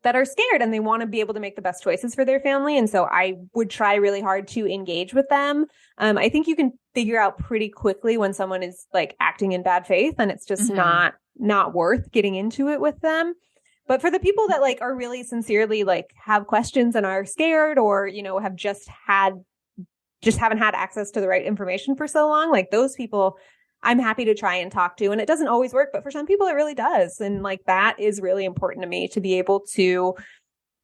that are scared and they want to be able to make the best choices for their family. And so I would try really hard to engage with them. I think you can figure out pretty quickly when someone is like acting in bad faith and it's just not worth getting into it with them. But for the people that like are really sincerely like have questions and are scared or, have just haven't had access to the right information for so long, like those people I'm happy to try and talk to. And it doesn't always work, but for some people it really does. And like that is really important to me, to be able to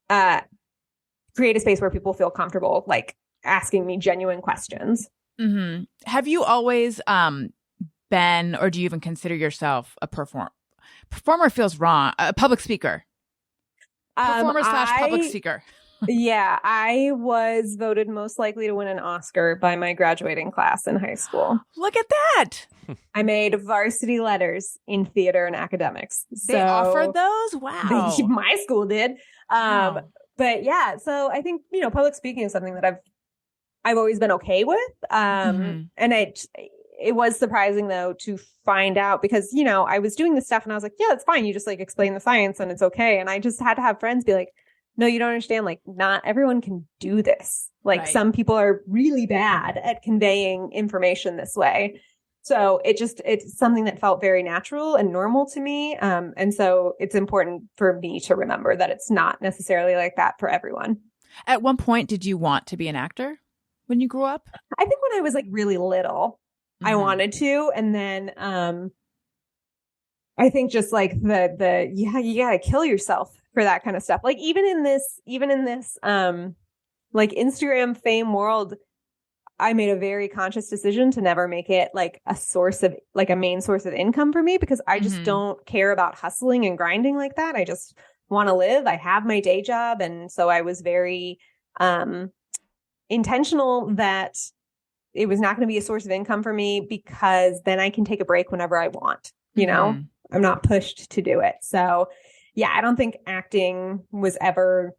create a space where people feel comfortable like asking me genuine questions. Mm-hmm. Have you always been, or do you even consider yourself a performer? Performer feels wrong. A public speaker. Performer / public speaker. Yeah, I was voted most likely to win an Oscar by my graduating class in high school. Look at that. I made varsity letters in theater and academics. They offered those? Wow. My school did. Wow. But yeah, so I think, public speaking is something that I've always been okay with. And it was surprising though to find out because, I was doing this stuff and I was like, yeah, it's fine. You just like explain the science and it's okay. And I just had to have friends be like, no, you don't understand. Like not everyone can do this. Like Right. some people are really bad at conveying information this way. So it's something that felt very natural and normal to me. And so it's important for me to remember that it's not necessarily like that for everyone. At one point, did you want to be an actor when you grew up? I think when I was like really little, I wanted to. And then, I think just like you gotta kill yourself for that kind of stuff. Like even in this, like Instagram fame world, I made a very conscious decision to never make it like a main source of income for me because I just don't care about hustling and grinding like that. I just want to live. I have my day job. And so I was very, intentional that it was not going to be a source of income for me because then I can take a break whenever I want, I'm not pushed to do it. So yeah, I don't think acting was ever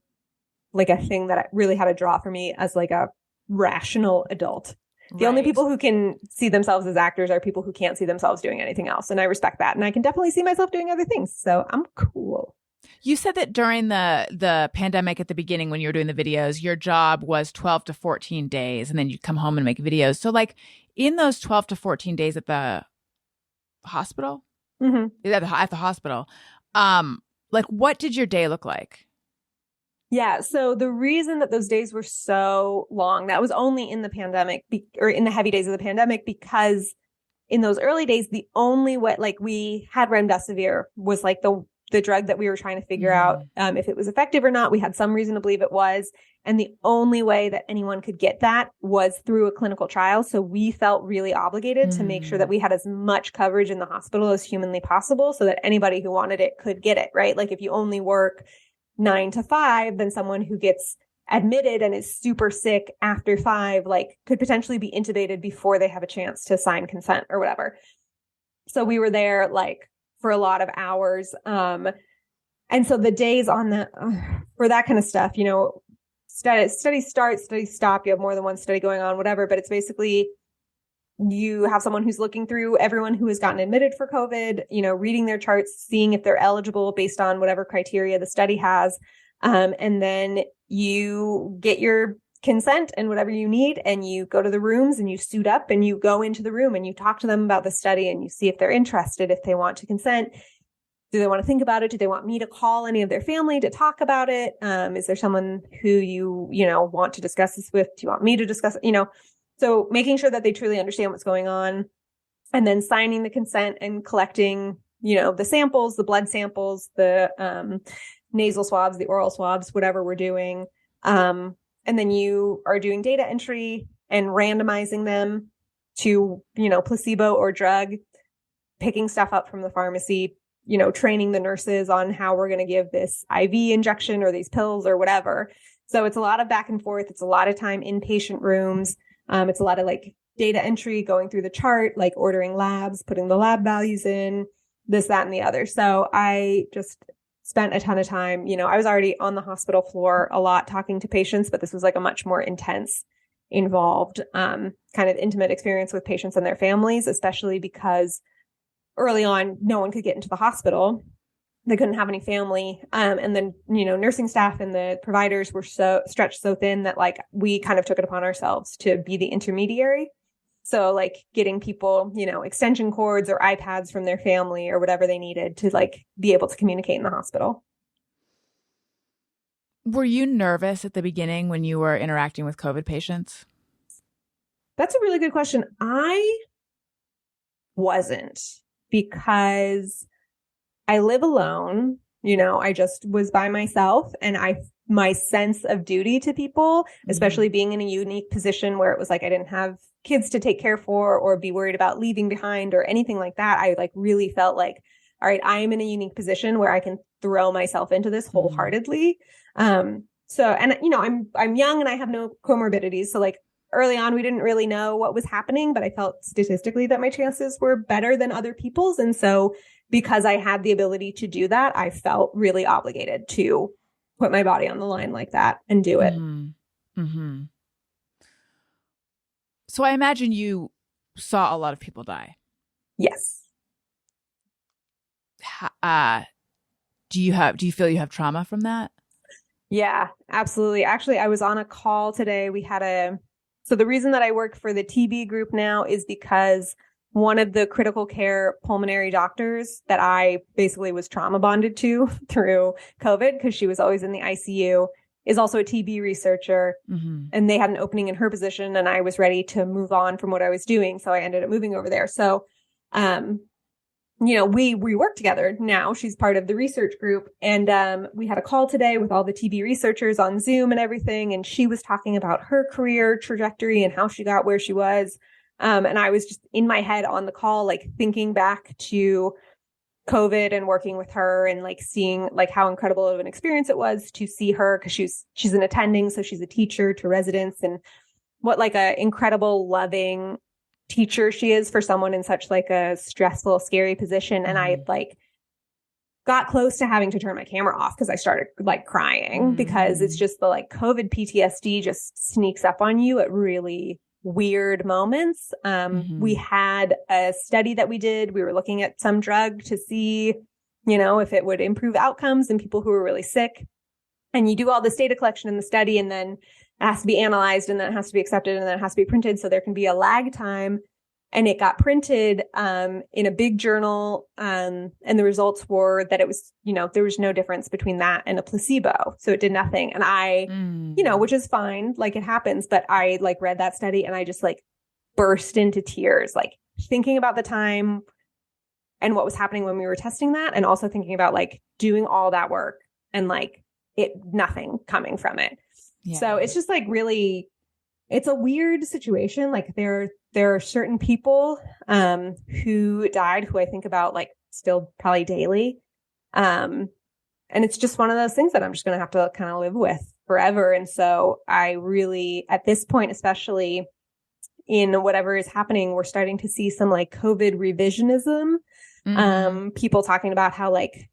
like a thing that really had a draw for me as like a rational adult. The only people who can see themselves as actors are people who can't see themselves doing anything else. And I respect that. And I can definitely see myself doing other things. So I'm cool. You said that during the pandemic at the beginning, when you were doing the videos, your job was 12 to 14 days and then you'd come home and make videos. So like in those 12 to 14 days at the hospital, at the hospital, like what did your day look like? Yeah. So the reason that those days were so long, that was only in the pandemic or in the heavy days of the pandemic, because in those early days, the only way, like we had remdesivir was like the drug that we were trying to figure out if it was effective or not. We had some reason to believe it was. And the only way that anyone could get that was through a clinical trial. So we felt really obligated to make sure that we had as much coverage in the hospital as humanly possible so that anybody who wanted it could get it, right? Like if you only work 9 to 5, then someone who gets admitted and is super sick after 5, like could potentially be intubated before they have a chance to sign consent or whatever. So we were there like for a lot of hours. And so the days on for that kind of stuff, study start, study stop, you have more than one study going on, whatever, but it's basically you have someone who's looking through everyone who has gotten admitted for COVID, reading their charts, seeing if they're eligible based on whatever criteria the study has. And then you get your consent and whatever you need, and you go to the rooms and you suit up and you go into the room and you talk to them about the study and you see if they're interested, if they want to consent. Do they want to think about it? Do they want me to call any of their family to talk about it? Is there someone who you want to discuss this with? Do you want me to discuss it? So making sure that they truly understand what's going on, and then signing the consent and collecting, the samples, the blood samples, the nasal swabs, the oral swabs, whatever we're doing. And then you are doing data entry and randomizing them to, placebo or drug, picking stuff up from the pharmacy, training the nurses on how we're going to give this IV injection or these pills or whatever. So it's a lot of back and forth. It's a lot of time in patient rooms. It's a lot of like data entry, going through the chart, like ordering labs, putting the lab values in, this, that, and the other. So I just spent a ton of time, I was already on the hospital floor a lot talking to patients, but this was like a much more intense, involved, kind of intimate experience with patients and their families, especially because early on, no one could get into the hospital. They couldn't have any family. And then, nursing staff and the providers were so stretched so thin that like we kind of took it upon ourselves to be the intermediary. So like getting people, extension cords or iPads from their family or whatever they needed to like be able to communicate in the hospital. Were you nervous at the beginning when you were interacting with COVID patients? That's a really good question. I wasn't, because I live alone. I just was by myself, and my sense of duty to people, especially being in a unique position where it was like I didn't have kids to take care for or be worried about leaving behind or anything like that. I like really felt like, all right, I am in a unique position where I can throw myself into this wholeheartedly. So, and you know, I'm young and I have no comorbidities. So like early on, we didn't really know what was happening, but I felt statistically that my chances were better than other people's. And so because I had the ability to do that, I felt really obligated to put my body on the line like that and do it. Mm-hmm. Mm-hmm. So I imagine you saw a lot of people die. Yes. Do you feel you have trauma from that? Yeah, absolutely. Actually, I was on a call today. So the reason that I work for the TB group now is because one of the critical care pulmonary doctors that I basically was trauma bonded to through COVID, because she was always in the ICU, is also a TB researcher. Mm-hmm. And they had an opening in her position and I was ready to move on from what I was doing. So I ended up moving over there. So, you know, we work together now. She's part of the research group. And we had a call today with all the TB researchers on Zoom and everything. And she was talking about her career trajectory and how she got where she was. And I was just in my head on the call, like thinking back to COVID and working with her and like seeing like how incredible of an experience it was to see her, because she's an attending. So she's a teacher to residents, and what like a incredible, loving teacher she is for someone in such like a stressful, scary position. And I like got close to having to turn my camera off because I started like crying because it's just the like COVID PTSD just sneaks up on you at really weird moments. We had a study that we did. We were looking at some drug to see, you know, if it would improve outcomes in people who were really sick. And you do all this data collection in the study, and then it has to be analyzed, and then it has to be accepted, and then it has to be printed. So there can be a lag time. And it got printed in a big journal. And the results were that it was, you know, there was no difference between that and a placebo. So it did nothing. And I, you know, which is fine, like it happens. But I like read that study and I just like burst into tears, like thinking about the time and what was happening when we were testing that. And also thinking about like doing all that work and like nothing coming from it. Yeah. So it's just like really, it's a weird situation. Like there are certain people who died who I think about like still probably daily. And it's just one of those things that I'm just going to have to kind of live with forever. And so I really, at this point, especially in whatever is happening, we're starting to see some like COVID revisionism. People talking about how like,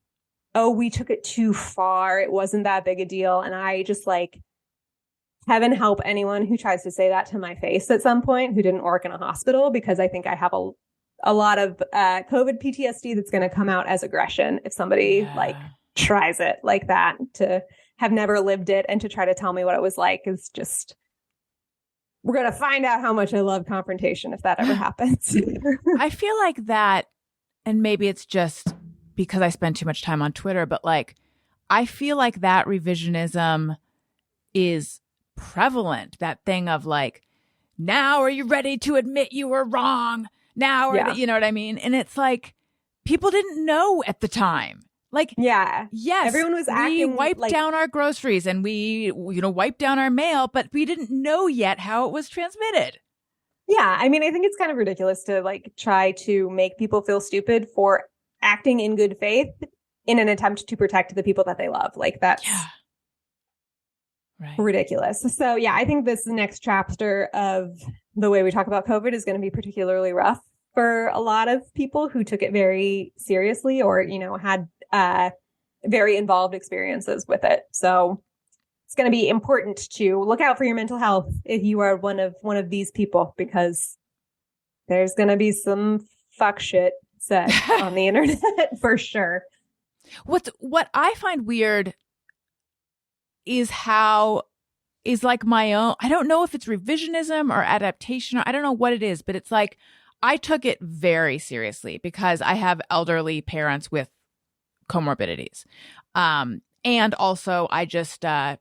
oh, we took it too far. It wasn't that big a deal. And I just like, heaven help anyone who tries to say that to my face at some point who didn't work in a hospital, because I think I have a lot of COVID PTSD that's going to come out as aggression if somebody like tries it like that. To have never lived it and to try to tell me what it was like is just, we're going to find out how much I love confrontation if that ever happens. I feel like that, and maybe it's just because I spend too much time on Twitter, but like, I feel like that revisionism is prevalent. That thing of like, now are you ready to admit you were wrong? Now, you know what I mean? And it's like, people didn't know at the time. Like, yes, everyone was acting. We wiped down our groceries and we, you know, wiped down our mail, but we didn't know yet how it was transmitted. Yeah. I mean, I think it's kind of ridiculous to like try to make people feel stupid for acting in good faith in an attempt to protect the people that they love. Like that's ridiculous. So yeah, I think this next chapter of the way we talk about COVID is going to be particularly rough for a lot of people who took it very seriously or, you know, had very involved experiences with it. So it's going to be important to look out for your mental health if you are one of these people, because there's going to be some fuck shit said on the internet for sure. What I find weird is like my own, I don't know if it's revisionism or adaptation, or I don't know what it is, but it's like, I took it very seriously because I have elderly parents with comorbidities. And also I just, am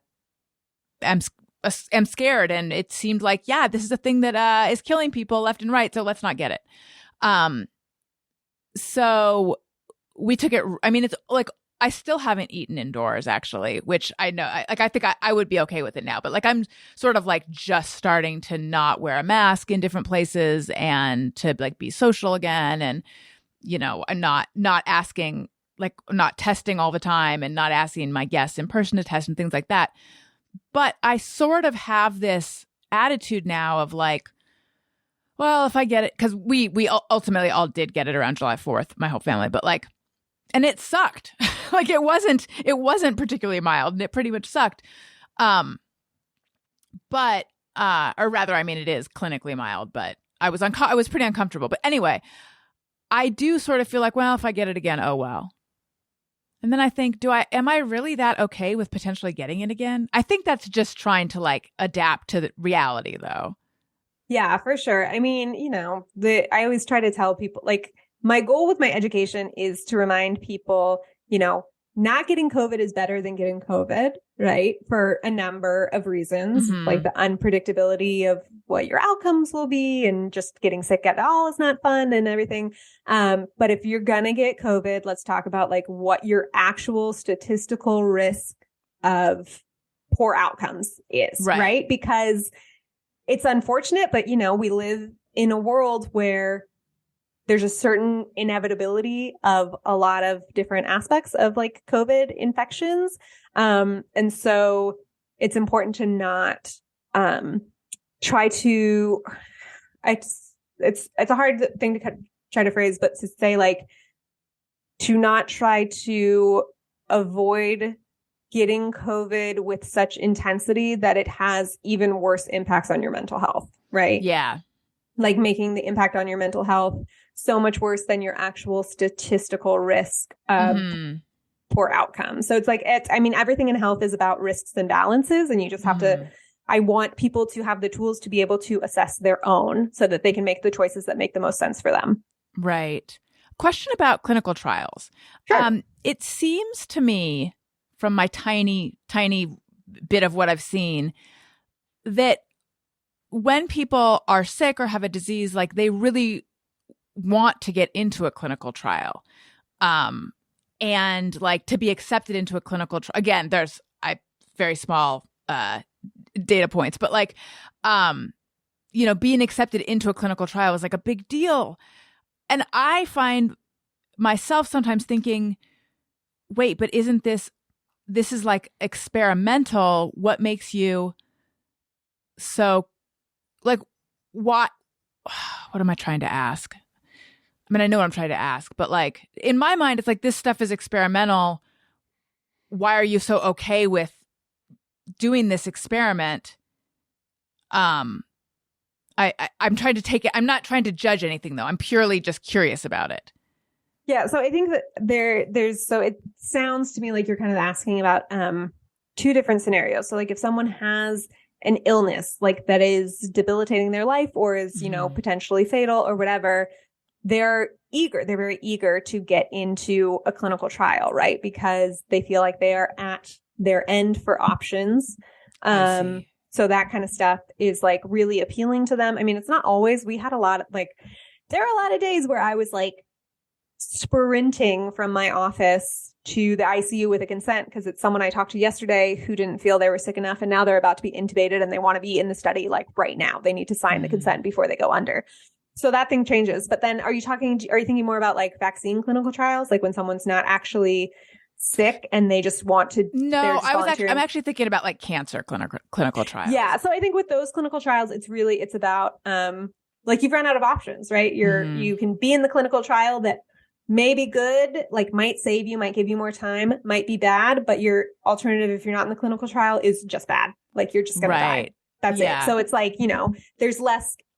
scared, and it seemed like, this is a thing that, is killing people left and right. So let's not get it. So we took it, I mean, it's like, I still haven't eaten indoors actually, which I know, I think I would be okay with it now, but like, I'm sort of like just starting to not wear a mask in different places and to like be social again. And, you know, I'm not asking, like not testing all the time and not asking my guests in person to test and things like that. But I sort of have this attitude now of like, well, if I get it, because we ultimately all did get it around July 4th, my whole family, but like, and it sucked. Like it wasn't particularly mild, and it pretty much sucked. But or rather, I mean, it is clinically mild, but I was pretty uncomfortable. But anyway, I do sort of feel like, well, if I get it again, oh well. And then I think, am I really that okay with potentially getting it again? I think that's just trying to like adapt to the reality, though. Yeah, for sure. I mean, I always try to tell people, like, my goal with my education is to remind people, not getting COVID is better than getting COVID, right? For a number of reasons, like the unpredictability of what your outcomes will be, and just getting sick at all is not fun and everything. But if you're going to get COVID, let's talk about like what your actual statistical risk of poor outcomes is, right? Because it's unfortunate, but we live in a world where there's a certain inevitability of a lot of different aspects of like COVID infections. And so it's important to not try to, it's a hard thing to try to phrase, but to say like, to not try to avoid getting COVID with such intensity that it has even worse impacts on your mental health, right? Yeah. Like making the impact on your mental health so much worse than your actual statistical risk of poor outcomes. So it's like, everything in health is about risks and balances. And you just have to, I want people to have the tools to be able to assess their own so that they can make the choices that make the most sense for them. Right. Question about clinical trials. Sure. It seems to me, from my tiny bit of what I've seen, that when people are sick or have a disease, like they really want to get into a clinical trial, and like to be accepted into a clinical trial. Again, there's very small data points, but like, being accepted into a clinical trial is like a big deal. And I find myself sometimes thinking, wait, but isn't this is like experimental? What makes you so like, what am I trying to ask? I mean, I know what I'm trying to ask, but like in my mind, it's like this stuff is experimental. Why are you so okay with doing this experiment? I'm trying to take it. I'm not trying to judge anything though. I'm purely just curious about it. Yeah. So I think that so it sounds to me like you're kind of asking about two different scenarios. So like if someone has an illness like that is debilitating their life or is, potentially fatal or whatever, they're very eager to get into a clinical trial, right? Because they feel like they are at their end for options. So that kind of stuff is like really appealing to them. I mean, it's not always. We had a lot of there are a lot of days where I was like sprinting from my office to the ICU with a consent because it's someone I talked to yesterday who didn't feel they were sick enough and now they're about to be intubated and they want to be in the study like right now. They need to sign the consent before they go under. So that thing changes. But then are you thinking more about like vaccine clinical trials? Like when someone's not actually sick and they just want to. No, I'm actually thinking about like cancer clinical trials. Yeah. So I think with those clinical trials, it's about, like you've run out of options, right? You can be in the clinical trial that may be good, like might save you, might give you more time, might be bad, but your alternative, if you're not in the clinical trial, is just bad. Like you're just going to die. That's it. So it's like,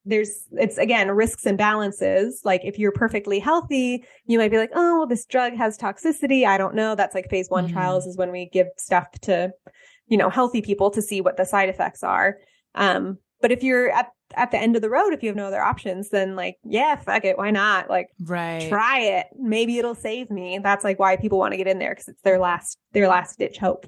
it's again, risks and balances. Like if you're perfectly healthy, you might be like, oh, well, this drug has toxicity. I don't know. That's like phase 1 trials is when we give stuff to, healthy people to see what the side effects are. But if you're at the end of the road, if you have no other options, then like, yeah, fuck it. Why not? Like, try it. Maybe it'll save me. That's like why people want to get in there because it's their last ditch hope.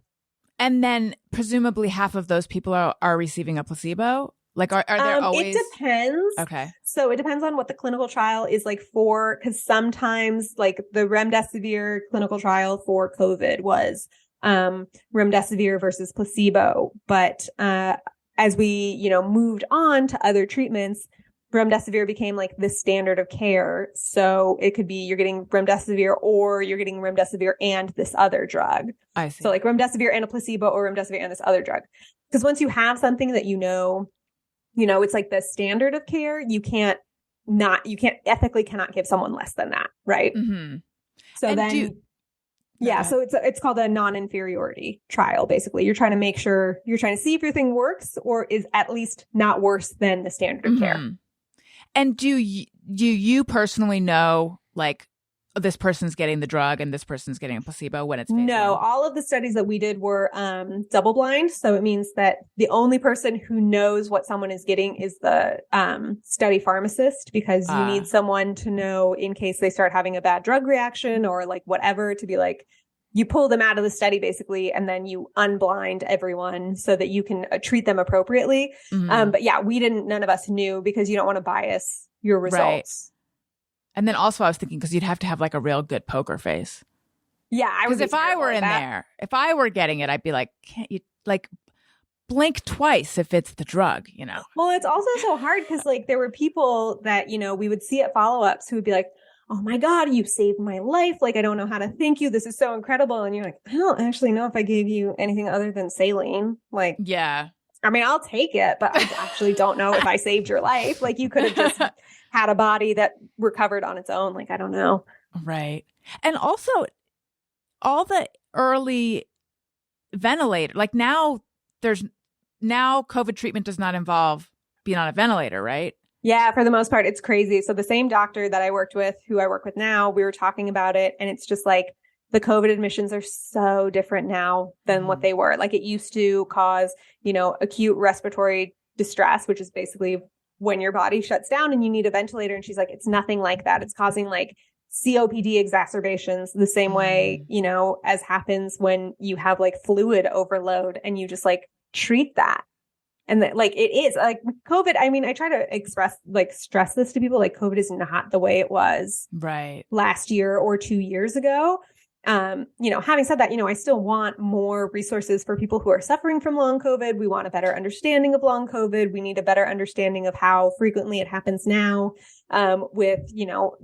And then presumably half of those people are receiving a placebo. Like, are there always? It depends. Okay. So it depends on what the clinical trial is like for, because sometimes like the remdesivir clinical trial for COVID was remdesivir versus placebo. But as we, moved on to other treatments, remdesivir became like the standard of care. So it could be you're getting remdesivir or you're getting remdesivir and this other drug. I see. So like remdesivir and a placebo or remdesivir and this other drug. Because once you have something that it's like the standard of care, you ethically cannot give someone less than that. Right. Mm-hmm. So so it's called a non-inferiority trial. Basically, you're trying to see if your thing works or is at least not worse than the standard of care. And do you personally know, like, this person's getting the drug and this person's getting a placebo when it's phase No, 1? all of the studies that we did were double blind. So it means that the only person who knows what someone is getting is the study pharmacist, because you need someone to know in case they start having a bad drug reaction or like whatever, to be like, you pull them out of the study basically, and then you unblind everyone so that you can treat them appropriately. Mm-hmm. But yeah, none of us knew, because you don't want to bias your results. Right. And then also I was thinking, because you'd have to have like a real good poker face. Yeah, because if I were in there, if I were getting it, I'd be like, can't you like blink twice if it's the drug, you know? Well, it's also so hard because like there were people that, we would see at follow-ups who would be like, oh my God, you saved my life. Like, I don't know how to thank you. This is so incredible. And you're like, I don't actually know if I gave you anything other than saline. Like, yeah. I mean, I'll take it, but I actually don't know if I saved your life. Like, you could have just had a body that recovered on its own. Like, I don't know. Right. And also all the early ventilator, like now COVID treatment does not involve being on a ventilator, right? Yeah, for the most part, it's crazy. So the same doctor that I worked with, who I work with now, we were talking about it, and it's just like the COVID admissions are so different now than what they were. Like, it used to cause, acute respiratory distress, which is basically when your body shuts down and you need a ventilator. And she's like, it's nothing like that. It's causing like COPD exacerbations the same way, as happens when you have like fluid overload, and you just like treat that. And that, like, it is like COVID. I mean, I try to stress this to people, like, COVID is not the way it was right last year or 2 years ago. Having said that, I still want more resources for people who are suffering from long COVID. We want a better understanding of long COVID. We need a better understanding of how frequently it happens now, with,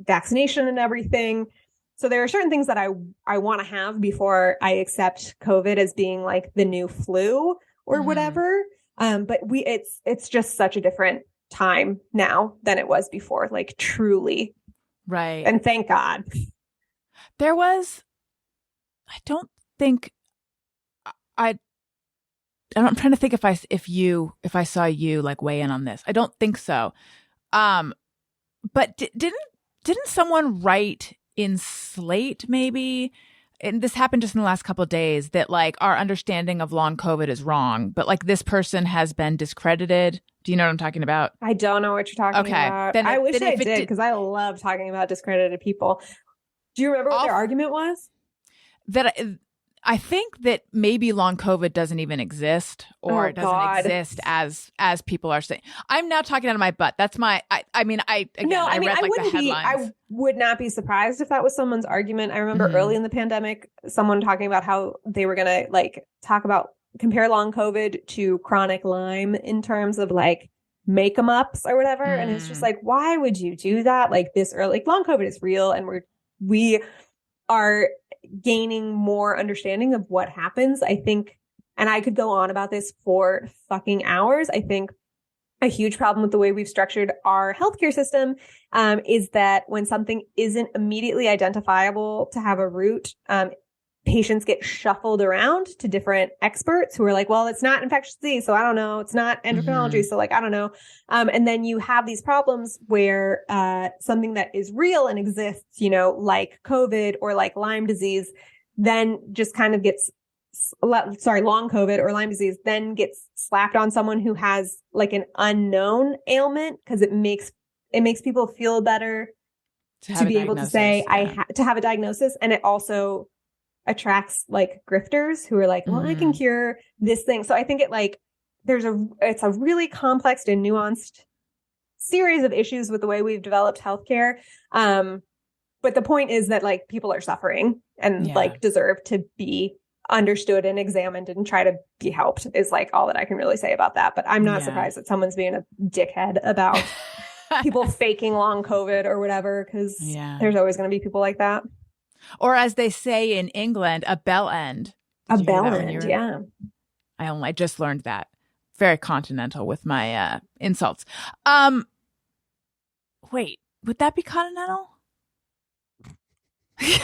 vaccination and everything. So there are certain things that I want to have before I accept COVID as being like the new flu or whatever. But it's just such a different time now than it was before, like, truly. Right. And thank God. There was, I'm trying to think if I saw you like weigh in on this. I don't think so. But didn't someone write in Slate maybe, and this happened just in the last couple of days, that like our understanding of long COVID is wrong, but like this person has been discredited. Do you know what I'm talking about? I don't know what you're talking about. I wish I did, because I love talking about discredited people. Do you remember what their argument was? That I think that maybe long COVID doesn't even exist, or it doesn't exist as people are saying. I'm now talking out of my butt. That's my. I read the headlines. I would not be surprised if that was someone's argument. I remember early in the pandemic, someone talking about how they were gonna compare long COVID to chronic Lyme in terms of like make 'em ups or whatever. And it's just like, why would you do that like this early? Like, long COVID is real, and we are gaining more understanding of what happens. I think, and I could go on about this for fucking hours. I think a huge problem with the way we've structured our healthcare system is that when something isn't immediately identifiable to have a root, patients get shuffled around to different experts who are like, well, it's not infectious disease, so I don't know. It's not endocrinology, so like, I don't know. And then you have these problems where something that is real and exists, like COVID or like Lyme disease, then just kind of gets, long COVID or Lyme disease, then gets slapped on someone who has like an unknown ailment, because it makes people feel better to be able to say, to have a diagnosis. And it also attracts like grifters who are like, well, I can cure this thing. So I think it's a really complex and nuanced series of issues with the way we've developed healthcare. But the point is that like people are suffering and like deserve to be understood and examined and try to be helped, is like all that I can really say about that. But I'm not surprised that someone's being a dickhead about people faking long COVID or whatever, because Yeah. there's always going to be people like that. Or as they say in England, a bell end. A Did you hear bell that when end, you were- yeah. I just learned that. Very continental with my insults. Wait, would that be continental? That's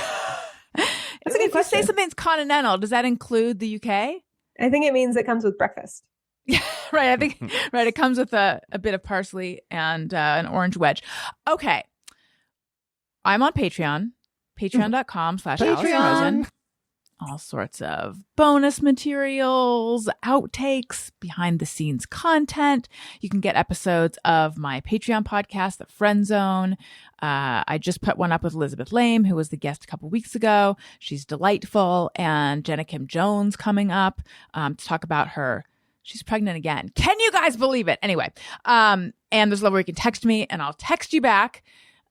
a good If you say question. something's continental, does that include the UK? I think it means it comes with breakfast. Yeah, right. I think right. It comes with a bit of parsley and an orange wedge. Okay, I'm on Patreon. Patreon.com/AllisonRosen. All sorts of bonus materials, outtakes, behind the scenes content. You can get episodes of my Patreon podcast, The Friend Zone. I just put one up with Elizabeth Lame, who was the guest a couple weeks ago. She's delightful. And Jenna Kim Jones coming up to talk about her. She's pregnant again. Can you guys believe it? Anyway, and there's a level where you can text me and I'll text you back.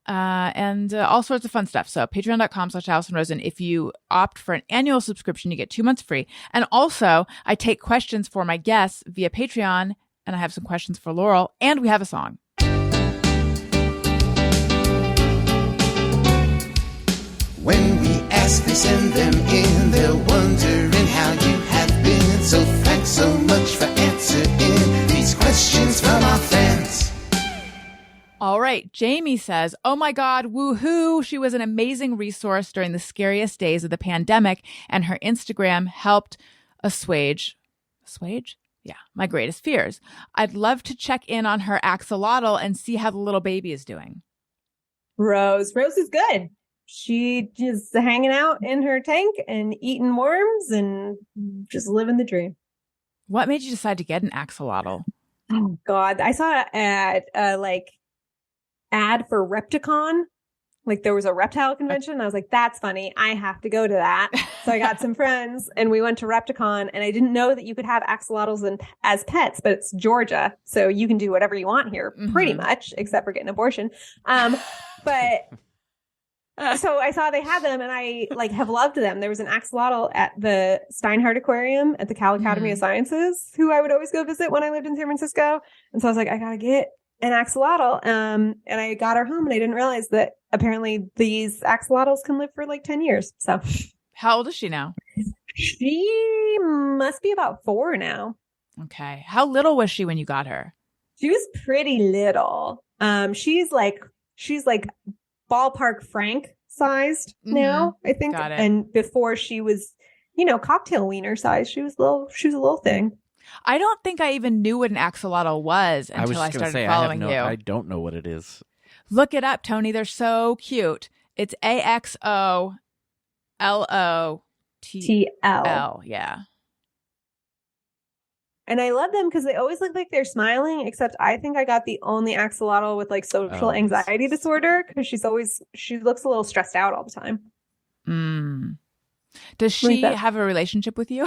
And all sorts of fun stuff. So patreon.com/AllisonRosen. If you opt for an annual subscription, you get 2 months free. And also, I take questions for my guests via Patreon, and I have some questions for Laurel, and we have a song. When we ask, they send them in. They're wondering how you have been. So thanks so much for answering these questions from our fans. All right. Jamie says, oh my God, woohoo. She was an amazing resource during the scariest days of the pandemic, and her Instagram helped assuage? Yeah, my greatest fears. I'd love to check in on her axolotl and see how the little baby is doing. Rose is good. She just hanging out in her tank and eating worms and just living the dream. What made you decide to get an axolotl? Oh God, I saw an ad for Repticon. Like there was a reptile convention. And I was like, that's funny. I have to go to that. So I got some friends and we went to Repticon, and I didn't know that you could have axolotls as pets, but it's Georgia. So you can do whatever you want here pretty much, except for get an abortion. But so I saw they had them and I have loved them. There was an axolotl at the Steinhardt Aquarium at the Cal Academy of Sciences, who I would always go visit when I lived in San Francisco. And so I was like, I got to get an axolotl. And I got her home and I didn't realize that apparently these axolotls can live for 10 years. So how old is she now? She must be about 4 now. Okay. How little was she when you got her? She was pretty little. She's like ballpark Frank sized now, I think. Got it. And before she was, cocktail wiener size. She was a little thing. I don't think I even knew what an axolotl was until I started following you. I don't know what it is. Look it up, Tony. They're so cute. It's AXOLOTL. Yeah. And I love them because they always look like they're smiling, except I think I got the only axolotl with social anxiety disorder, because she looks a little stressed out all the time. Does she have a relationship with you?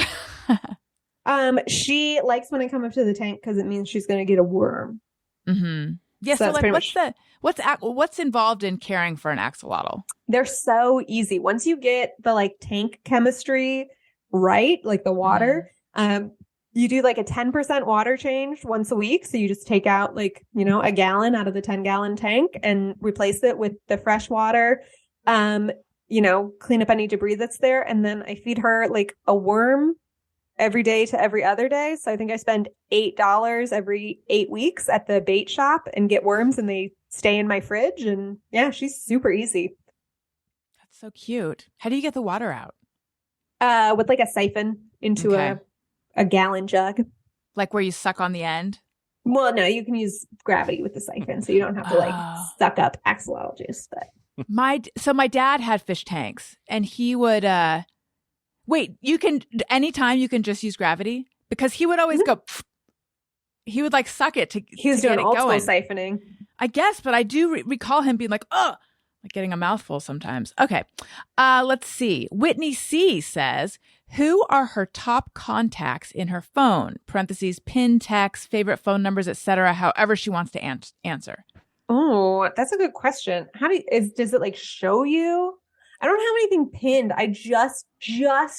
She likes when I come up to the tank because it means she's going to get a worm. Mm-hmm. Yeah. So what's involved in caring for an axolotl? They're so easy. Once you get the tank chemistry right, the water, you do a 10% water change once a week. So you just take out a gallon out of the 10-gallon tank and replace it with the fresh water. Clean up any debris that's there. And then I feed her a worm every day to every other day. So I think I spend $8 every 8 weeks at the bait shop and get worms, and they stay in my fridge. And yeah, she's super easy. That's so cute. How do you get the water out? With a siphon into a gallon jug. Where you suck on the end? Well, no, you can use gravity with the siphon, so you don't have to suck up axolotl juice. But my dad had fish tanks, and he would wait. You can anytime you can just use gravity, because he would always go. He would suck it to. He was doing old school siphoning, I guess, but I do recall him being oh, getting a mouthful sometimes. Okay, let's see. Whitney C says, who are her top contacts in her phone? Parentheses, pin, text, favorite phone numbers, etc. However she wants to answer. Oh, that's a good question. Does it show you? I don't have anything pinned. I just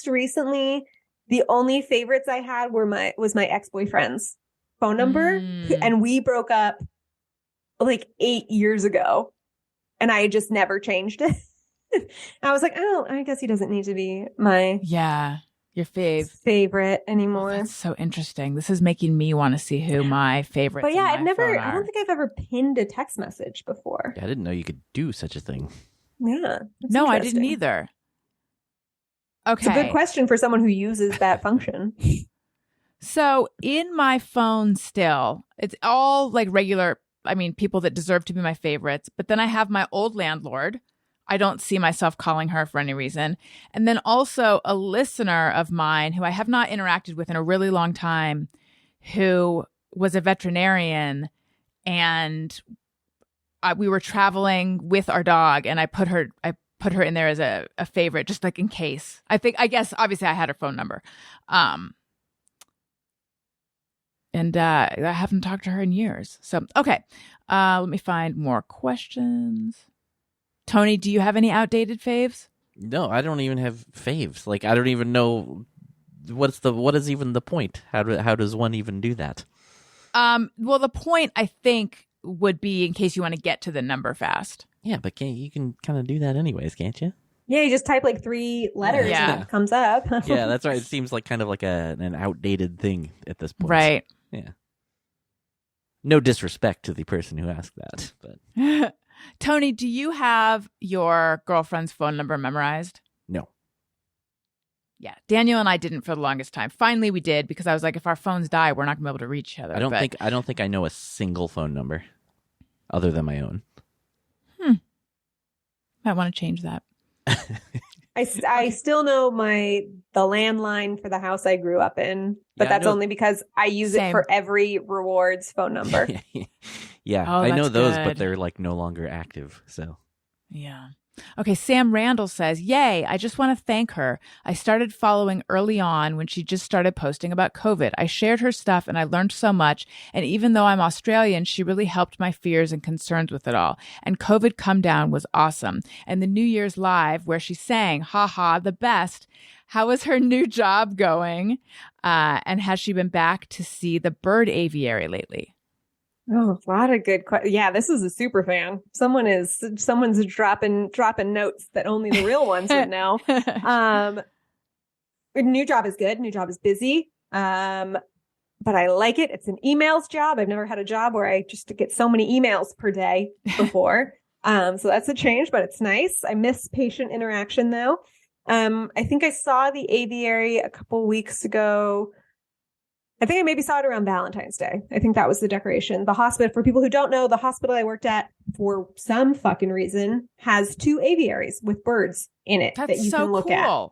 recently, the only favorites I had was my ex-boyfriend's phone number, and we broke up like 8 years ago, and I just never changed it. I was like, oh, I guess he doesn't need to be my your favorite anymore. Oh, that's so interesting. This is making me want to see who my favorites. But yeah, I don't think I've ever pinned a text message before. Yeah, I didn't know you could do such a thing. Yeah. No, I didn't either. Okay. It's a good question for someone who uses that function. So in my phone still, it's all like regular, people that deserve to be my favorites. But then I have my old landlord. I don't see myself calling her for any reason. And then also a listener of mine who I have not interacted with in a really long time, who was a veterinarian, and we were traveling with our dog, and I put her in there as a favorite, just like in case. I guess obviously I had her phone number. And I haven't talked to her in years. So, okay. Let me find more questions. Tony, do you have any outdated faves? No, I don't even have faves. Like, I don't even know what is even the point? How does one even do that? Well, the point I think would be in case you want to get to the number fast. Yeah, but you can kind of do that anyways, can't you? Yeah, you just type like 3 letters and it comes up. Yeah, that's right. It seems like kind of like an outdated thing at this point. Right. Yeah. No disrespect to the person who asked that, but Tony, do you have your girlfriend's phone number memorized? No. Yeah, Daniel and I didn't for the longest time. Finally, we did, because I was like, if our phones die, we're not gonna be able to reach each other. I don't think I know a single phone number other than my own. Might want to change that. I still know the landline for the house I grew up in, but that's only because I use it for every rewards phone number. Yeah, oh, I know those, good. but they're like no longer active. So yeah. Okay, Sam Randall says, yay, I just want to thank her. I started following early on when she just started posting about COVID. I shared her stuff and I learned so much. And even though I'm Australian, she really helped my fears and concerns with it all. And COVID Come Down was awesome. And the New Year's Live, where she sang, haha, the best. How is her new job going? And has she been back to see the bird aviary lately? Oh, a lot of good questions. Yeah, this is a super fan. Someone's dropping notes that only the real ones would know. New job is good. New job is busy. But I like it. It's an emails job. I've never had a job where I just get so many emails per day before. So that's a change, but it's nice. I miss patient interaction though. I think I saw the aviary a couple weeks ago. I think I maybe saw it around Valentine's Day. I think that was the decoration. The hospital, for people who don't know, the hospital I worked at, for some fucking reason, has 2 aviaries with birds in it that you can look at.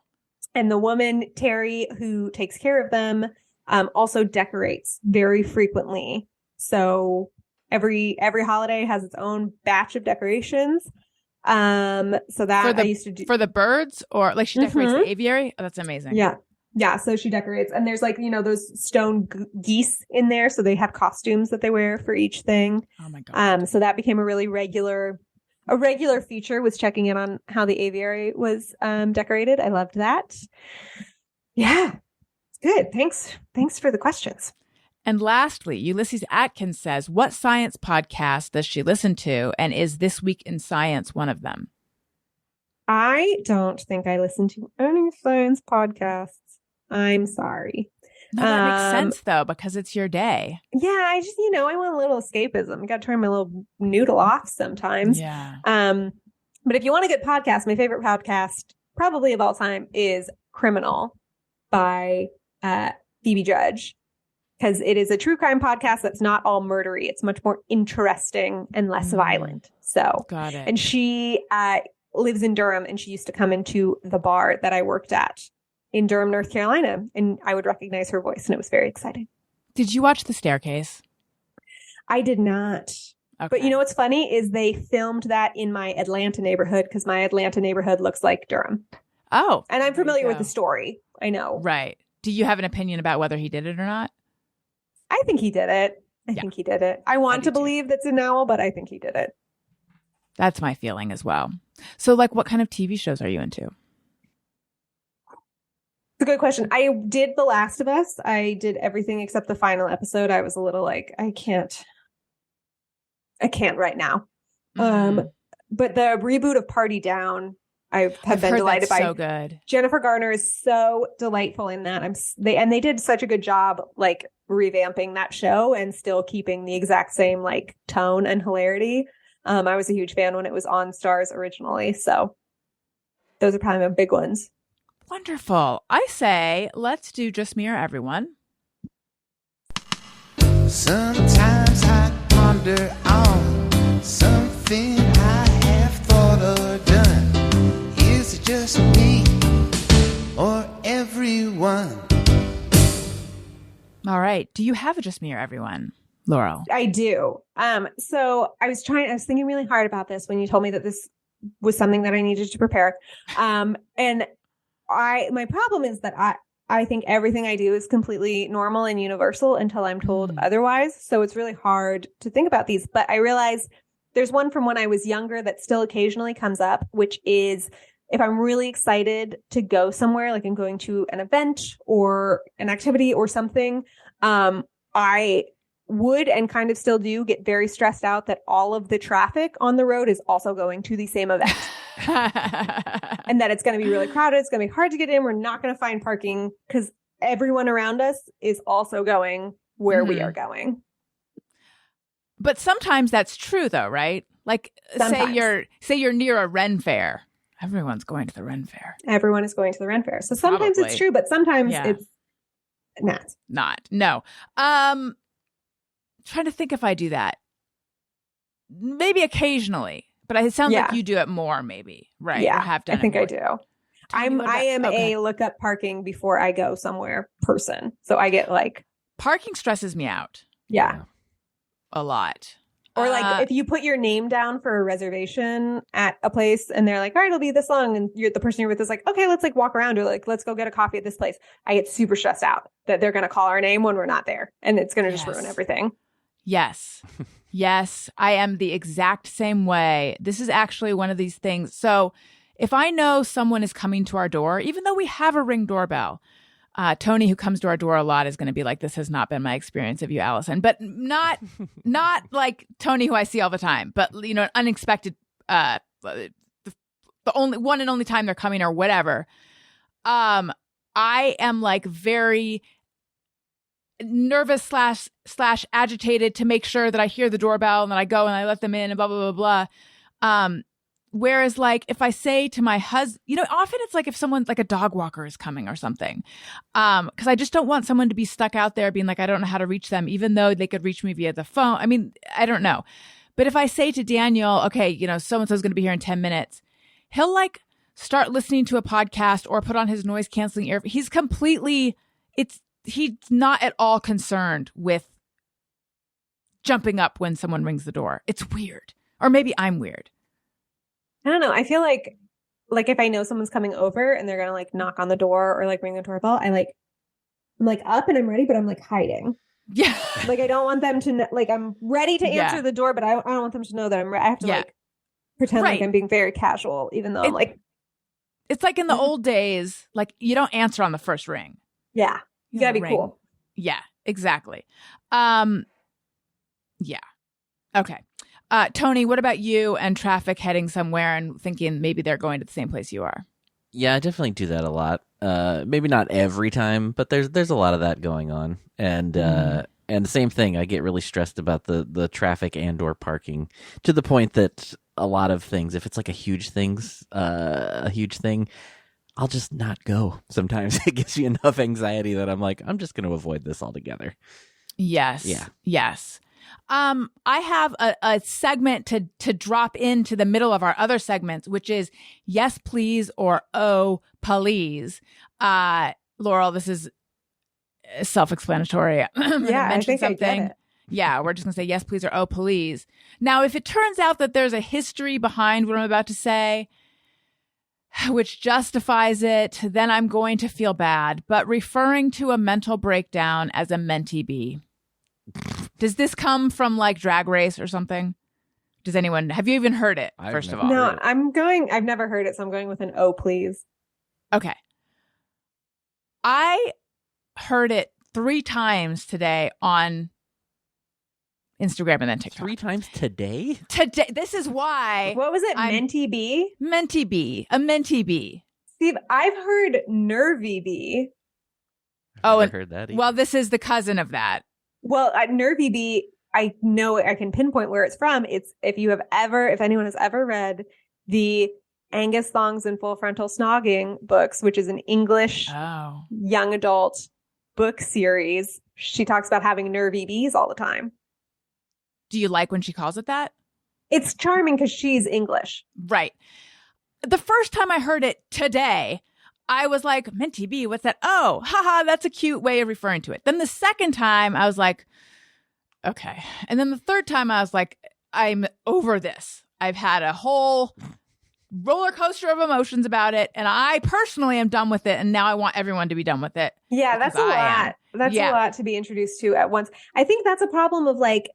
And the woman, Terry, who takes care of them, also decorates very frequently. So every holiday has its own batch of decorations. So that I used to do for the birds, or like she decorates the aviary. Oh, that's amazing. Yeah, so she decorates, and there's like, those stone geese in there, so they have costumes that they wear for each thing. Oh my god! So that became a regular feature, was checking in on how the aviary was decorated. I loved that. Yeah, good. Thanks for the questions. And lastly, Ulysses Atkins says, "What science podcast does she listen to, and is This Week in Science one of them?" I don't think I listen to any science podcasts. I'm sorry. No, that makes sense though, because it's your day. Yeah, I just, I want a little escapism. I got to turn my little noodle off sometimes. Yeah. But if you want a good podcast, my favorite podcast probably of all time is Criminal by Phoebe Judge, because it is a true crime podcast that's not all murdery. It's much more interesting and less violent. So, got it. And she lives in Durham, and she used to come into the bar that I worked at in Durham, North Carolina, and I would recognize her voice, and it was very exciting. Did you watch The Staircase? I did not. Okay. But you know what's funny is they filmed that in my Atlanta neighborhood, because my Atlanta neighborhood looks like Durham. Oh. And I'm familiar with the story. I know. Right. Do you have an opinion about whether he did it or not? I think he did it. I think he did it. I want to believe that's an owl, but I think he did it. That's my feeling as well. So, like, what kind of TV shows are you into? It's a good question. I did The Last of Us. I did everything except the final episode. I was a little like, I can't. I can't right now. Mhm. But the reboot of Party Down, I've been heard delighted that's by. so good. Jennifer Garner is so delightful in that. They did such a good job like revamping that show and still keeping the exact same like tone and hilarity. I was a huge fan when it was on Stars originally, so those are probably my big ones. Wonderful. I say let's do Just Me or Everyone. Sometimes I ponder on something I have thought or done. Is it just me or everyone? All right. Do you have a Just Me or Everyone, Laurel? I do. So I was thinking really hard about this when you told me that this was something that I needed to prepare. And my problem is that I think everything I do is completely normal and universal until I'm told otherwise. So it's really hard to think about these, but I realize there's one from when I was younger that still occasionally comes up, which is if I'm really excited to go somewhere, like I'm going to an event or an activity or something, I would and kind of still do get very stressed out that all of the traffic on the road is also going to the same event. And that it's going to be really crowded. It's going to be hard to get in. We're not going to find parking because everyone around us is also going where we are going. But sometimes that's true though, right? Like say you're near a Ren fair. Everyone's going to the Ren fair. Everyone is going to the Ren fair. So sometimes Probably. it's true, but sometimes it's not. No. Trying to think if I do that. Maybe occasionally, but it sounds like you do it more maybe, right? Yeah, or have done I think it more. I do. I am a look up parking before I go somewhere person. So I get like parking stresses me out. Yeah. A lot. Or like if you put your name down for a reservation at a place and they're like, all right, it'll be this long. And the person you're with is like, okay, let's like walk around or like, let's go get a coffee at this place. I get super stressed out that they're going to call our name when we're not there. And it's going to just ruin everything. Yes. Yes. I am the exact same way. This is actually one of these things. So if I know someone is coming to our door, even though we have a Ring doorbell, Tony, who comes to our door a lot, is going to be like, this has not been my experience of you, Allison, but not like Tony, who I see all the time, but you know, an unexpected, the only one and only time they're coming or whatever. I am like very nervous slash agitated to make sure that I hear the doorbell and then I go and I let them in and blah, blah, blah, blah. Whereas like if I say to my husband, you know, often it's like if someone like a dog walker is coming or something, because I just don't want someone to be stuck out there being like, I don't know how to reach them, even though they could reach me via the phone. I mean, I don't know. But if I say to Daniel, okay, you know, so-and-so is going to be here in 10 minutes, he'll like start listening to a podcast or put on his noise canceling ear. He's not at all concerned with jumping up when someone rings the door. It's weird. Or maybe I'm weird. I don't know. I feel like if I know someone's coming over and they're going to like knock on the door or like ring the doorbell, I'm like up and I'm ready, but I'm like hiding. Yeah. Like I don't want them to know, like I'm ready to answer the door, but I don't want them to know that I'm ready. I have to like pretend like I'm being very casual, even though I'm like. It's like in the old days, like you don't answer on the first ring. Yeah. You gotta be cool. Yeah, exactly. Yeah. Okay. Tony, what about you and traffic heading somewhere and thinking maybe they're going to the same place you are? Yeah, I definitely do that a lot. Maybe not every time, but there's a lot of that going on. And the same thing, I get really stressed about the traffic and or parking to the point that a lot of things, if it's like a huge thing, I'll just not go. Sometimes it gives me enough anxiety that I'm like, I'm just going to avoid this altogether. Yes. Yeah. Yes. I have a segment to drop into the middle of our other segments, which is yes, please, or oh, please. Laurel, this is self-explanatory. Yeah, I think I get it. Yeah, we're just going to say yes, please, or oh, please. Now, if it turns out that there's a history behind what I'm about to say, which justifies it, then I'm going to feel bad. But referring to a mental breakdown as a mentee bee. Does this come from like Drag Race or something? Have you even heard it, first of all? No, I've never heard it, so I'm going with an oh, please. Okay. I heard it 3 times today on Instagram and then TikTok. 3 times today? Today. This is why. What was it? Mentee bee? Mentee bee. A mentee bee. Steve, I've heard nervy bee. I've never heard that either. Well, this is the cousin of that. Well, nervy bee, I know I can pinpoint where it's from. It's if anyone has ever read the Angus Thongs and Full Frontal Snogging books, which is an English young adult book series, she talks about having nervy bees all the time. Do you like when she calls it that? It's charming because she's English. Right. The first time I heard it today, I was like, mentee bee, what's that? Oh, haha, that's a cute way of referring to it. Then the second time I was like, okay. And then the third time I was like, I'm over this. I've had a whole roller coaster of emotions about it. And I personally am done with it. And now I want everyone to be done with it. Yeah, that's a lot. That's a lot to be introduced to at once. I think that's a problem of like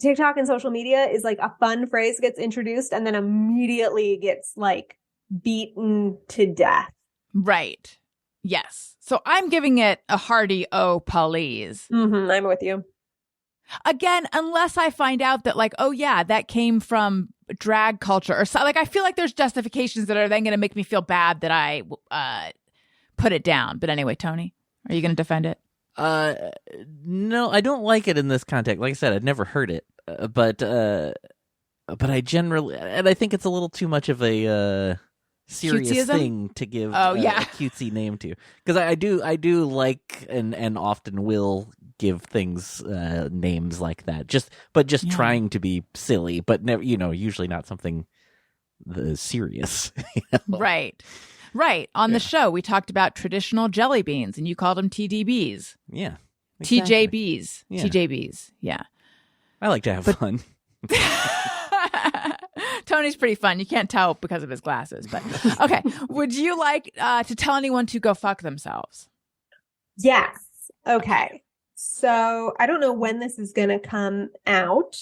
TikTok and social media is like a fun phrase gets introduced and then immediately gets like beaten to death. Right. Yes. So I'm giving it a hearty, oh, please. Mm-hmm, I'm with you. Again, unless I find out that like, oh yeah, that came from drag culture or so, like, I feel like there's justifications that are then going to make me feel bad that I put it down. But anyway, Tony, are you going to defend it? No, I don't like it in this context. Like I said, I'd never heard it, but I generally, and I think it's a little too much of a serious Cutesism? Thing to give a cutesy name to, because I do like and often will give things names like that, just trying to be silly, but never, usually not something serious. Right. On the show, we talked about traditional jelly beans, and you called them TDBs. Yeah. Exactly. TJBs. Yeah. TJBs. Yeah. I like to have fun. Tony's pretty fun. You can't tell because of his glasses. But okay. Would you like to tell anyone to go fuck themselves? Yes. Okay. So I don't know when this is going to come out.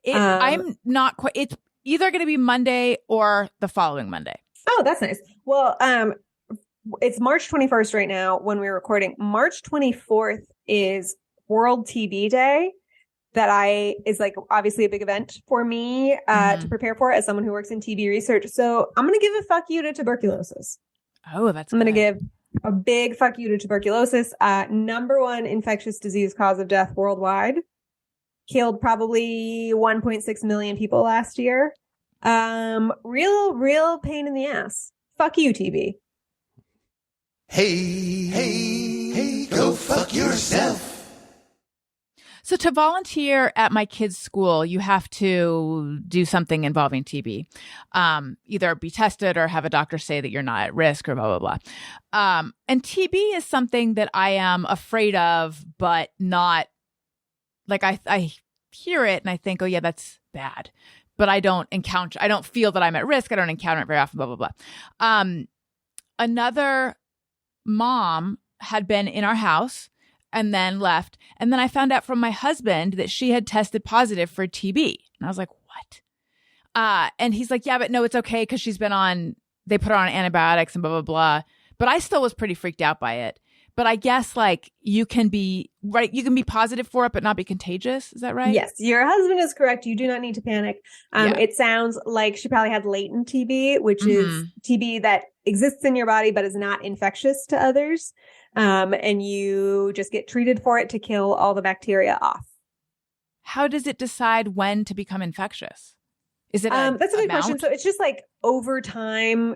I'm not quite. It's either going to be Monday or the following Monday. Oh, that's nice. Well, it's March 21st right now when we're recording. March 24th is World TB Day. That is like obviously a big event for me to prepare for as someone who works in TB research. So I'm going to give a fuck you to tuberculosis. Oh, I'm going to give a big fuck you to tuberculosis. #1 infectious disease cause of death worldwide. Killed probably 1.6 million people last year. Real pain in the ass. Fuck you, TB. Hey, go fuck yourself. So to volunteer at my kids' school, you have to do something involving TB. Either be tested or have a doctor say that you're not at risk or blah, blah, blah. And TB is something that I am afraid of, but not like I hear it and I think, oh yeah, that's bad. But I don't feel that I'm at risk. I don't encounter it very often, blah, blah, blah. Another mom had been in our house and then left. And then I found out from my husband that she had tested positive for TB. And I was like, what? And he's like, yeah, but no, it's okay because they put her on antibiotics and blah, blah, blah. But I still was pretty freaked out by it. But I guess like you can be positive for it, but not be contagious. Is that right? Yes, your husband is correct. You do not need to panic. It sounds like she probably had latent TB, which is TB that exists in your body, but is not infectious to others. And you just get treated for it to kill all the bacteria off. How does it decide when to become infectious? Is it that's a good question. So it's just like over time,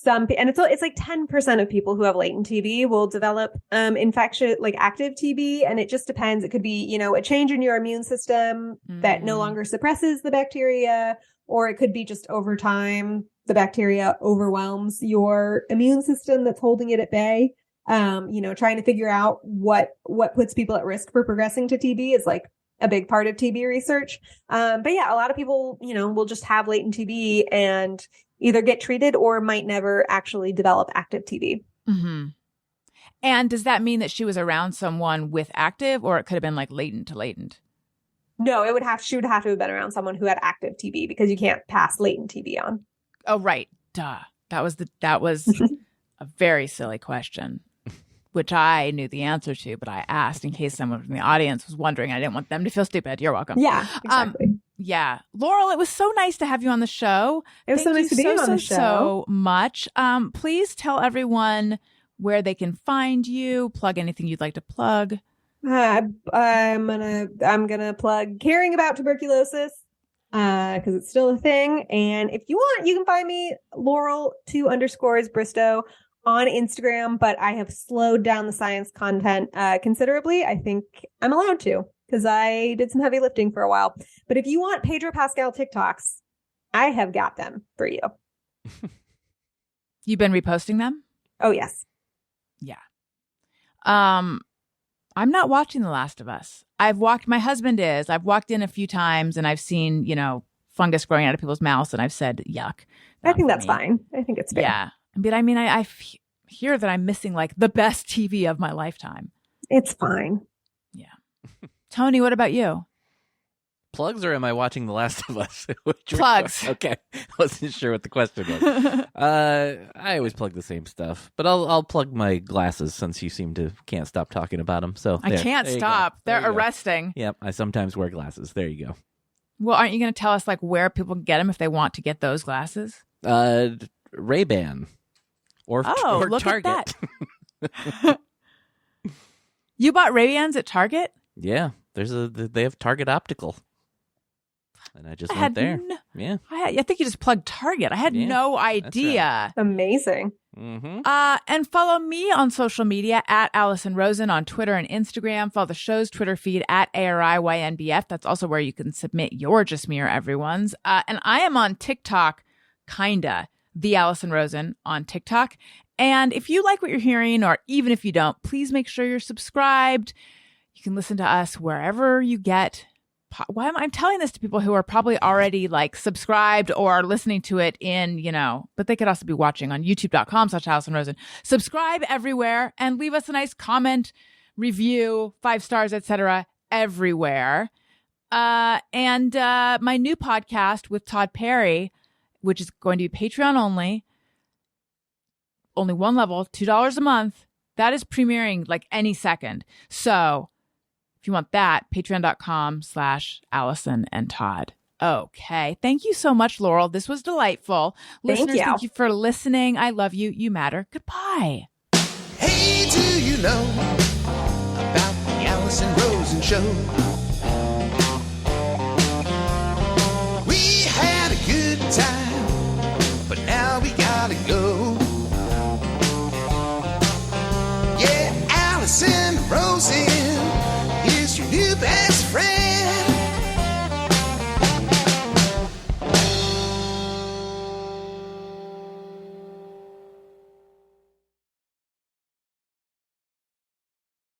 and it's like 10% of people who have latent TB will develop infection, like active TB. And it just depends. It could be, a change in your immune system that no longer suppresses the bacteria, or it could be just over time, the bacteria overwhelms your immune system that's holding it at bay. Trying to figure out what puts people at risk for progressing to TB is like a big part of TB research. But yeah, a lot of people, will just have latent TB and either get treated or might never actually develop active TB. Mm-hmm. And does that mean that she was around someone with active, or it could have been like latent to latent? No, she would have to have been around someone who had active TB because you can't pass latent TB on. Oh, right. Duh. That was a very silly question. which I knew the answer to, but I asked in case someone from the audience was wondering. I didn't want them to feel stupid. You're welcome. Yeah, exactly. Yeah. Laurel, it was so nice to have you on the show. It was so nice to be on the show. So much. Please tell everyone where they can find you. Plug anything you'd like to plug. I'm gonna plug caring about tuberculosis because it's still a thing. And if you want, you can find me Laurel_Bristow on Instagram. But I have slowed down the science content considerably. I think I'm allowed to because I did some heavy lifting for a while. But if you want Pedro Pascal TikToks, I have got them for you. You've been reposting them? Oh yes. Yeah. I'm not watching The Last of Us. My husband is. I've walked in a few times and I've seen, fungus growing out of people's mouths and I've said, yuck. I think that's fine. I think it's fair. Yeah. But I mean, I hear that I'm missing like the best TV of my lifetime. It's fine. Yeah. Tony, what about you? Plugs, or am I watching The Last of Us? Plugs. Okay. I wasn't sure what the question was. I always plug the same stuff, but I'll plug my glasses since you can't stop talking about them. So I can't stop. They're arresting. Yep. I sometimes wear glasses. There you go. Well, aren't you going to tell us like where people can get them if they want to get those glasses? Ray-Ban or look Target. At that. You bought Ray-Bans at Target? Yeah. They have Target Optical. And I just went there. Yeah. I think you just plugged Target. I had no idea. Right. Amazing. Mm-hmm. And follow me on social media at Allison Rosen on Twitter and Instagram. Follow the show's Twitter feed at ARIYNBF. That's also where you can submit your Just Me or Everyone's. And I am on TikTok, kinda, the Allison Rosen on TikTok. And if you like what you're hearing, or even if you don't, please make sure you're subscribed. You can listen to us wherever you get. Why am I telling this to people who are probably already like subscribed or are listening to it in, but they could also be watching on youtube.com/Allison Rosen. Subscribe everywhere and leave us a nice comment, review, 5 stars, etc. everywhere. And my new podcast with Todd Perry, which is going to be Patreon only one level, $2 a month. That is premiering like any second. So if you want that, patreon.com/Allison and Todd. Okay. Thank you so much, Laurel. This was delightful. Listeners, thank you for listening. I love you. You matter. Goodbye. Hey, do you know about the Allison Rosen Show?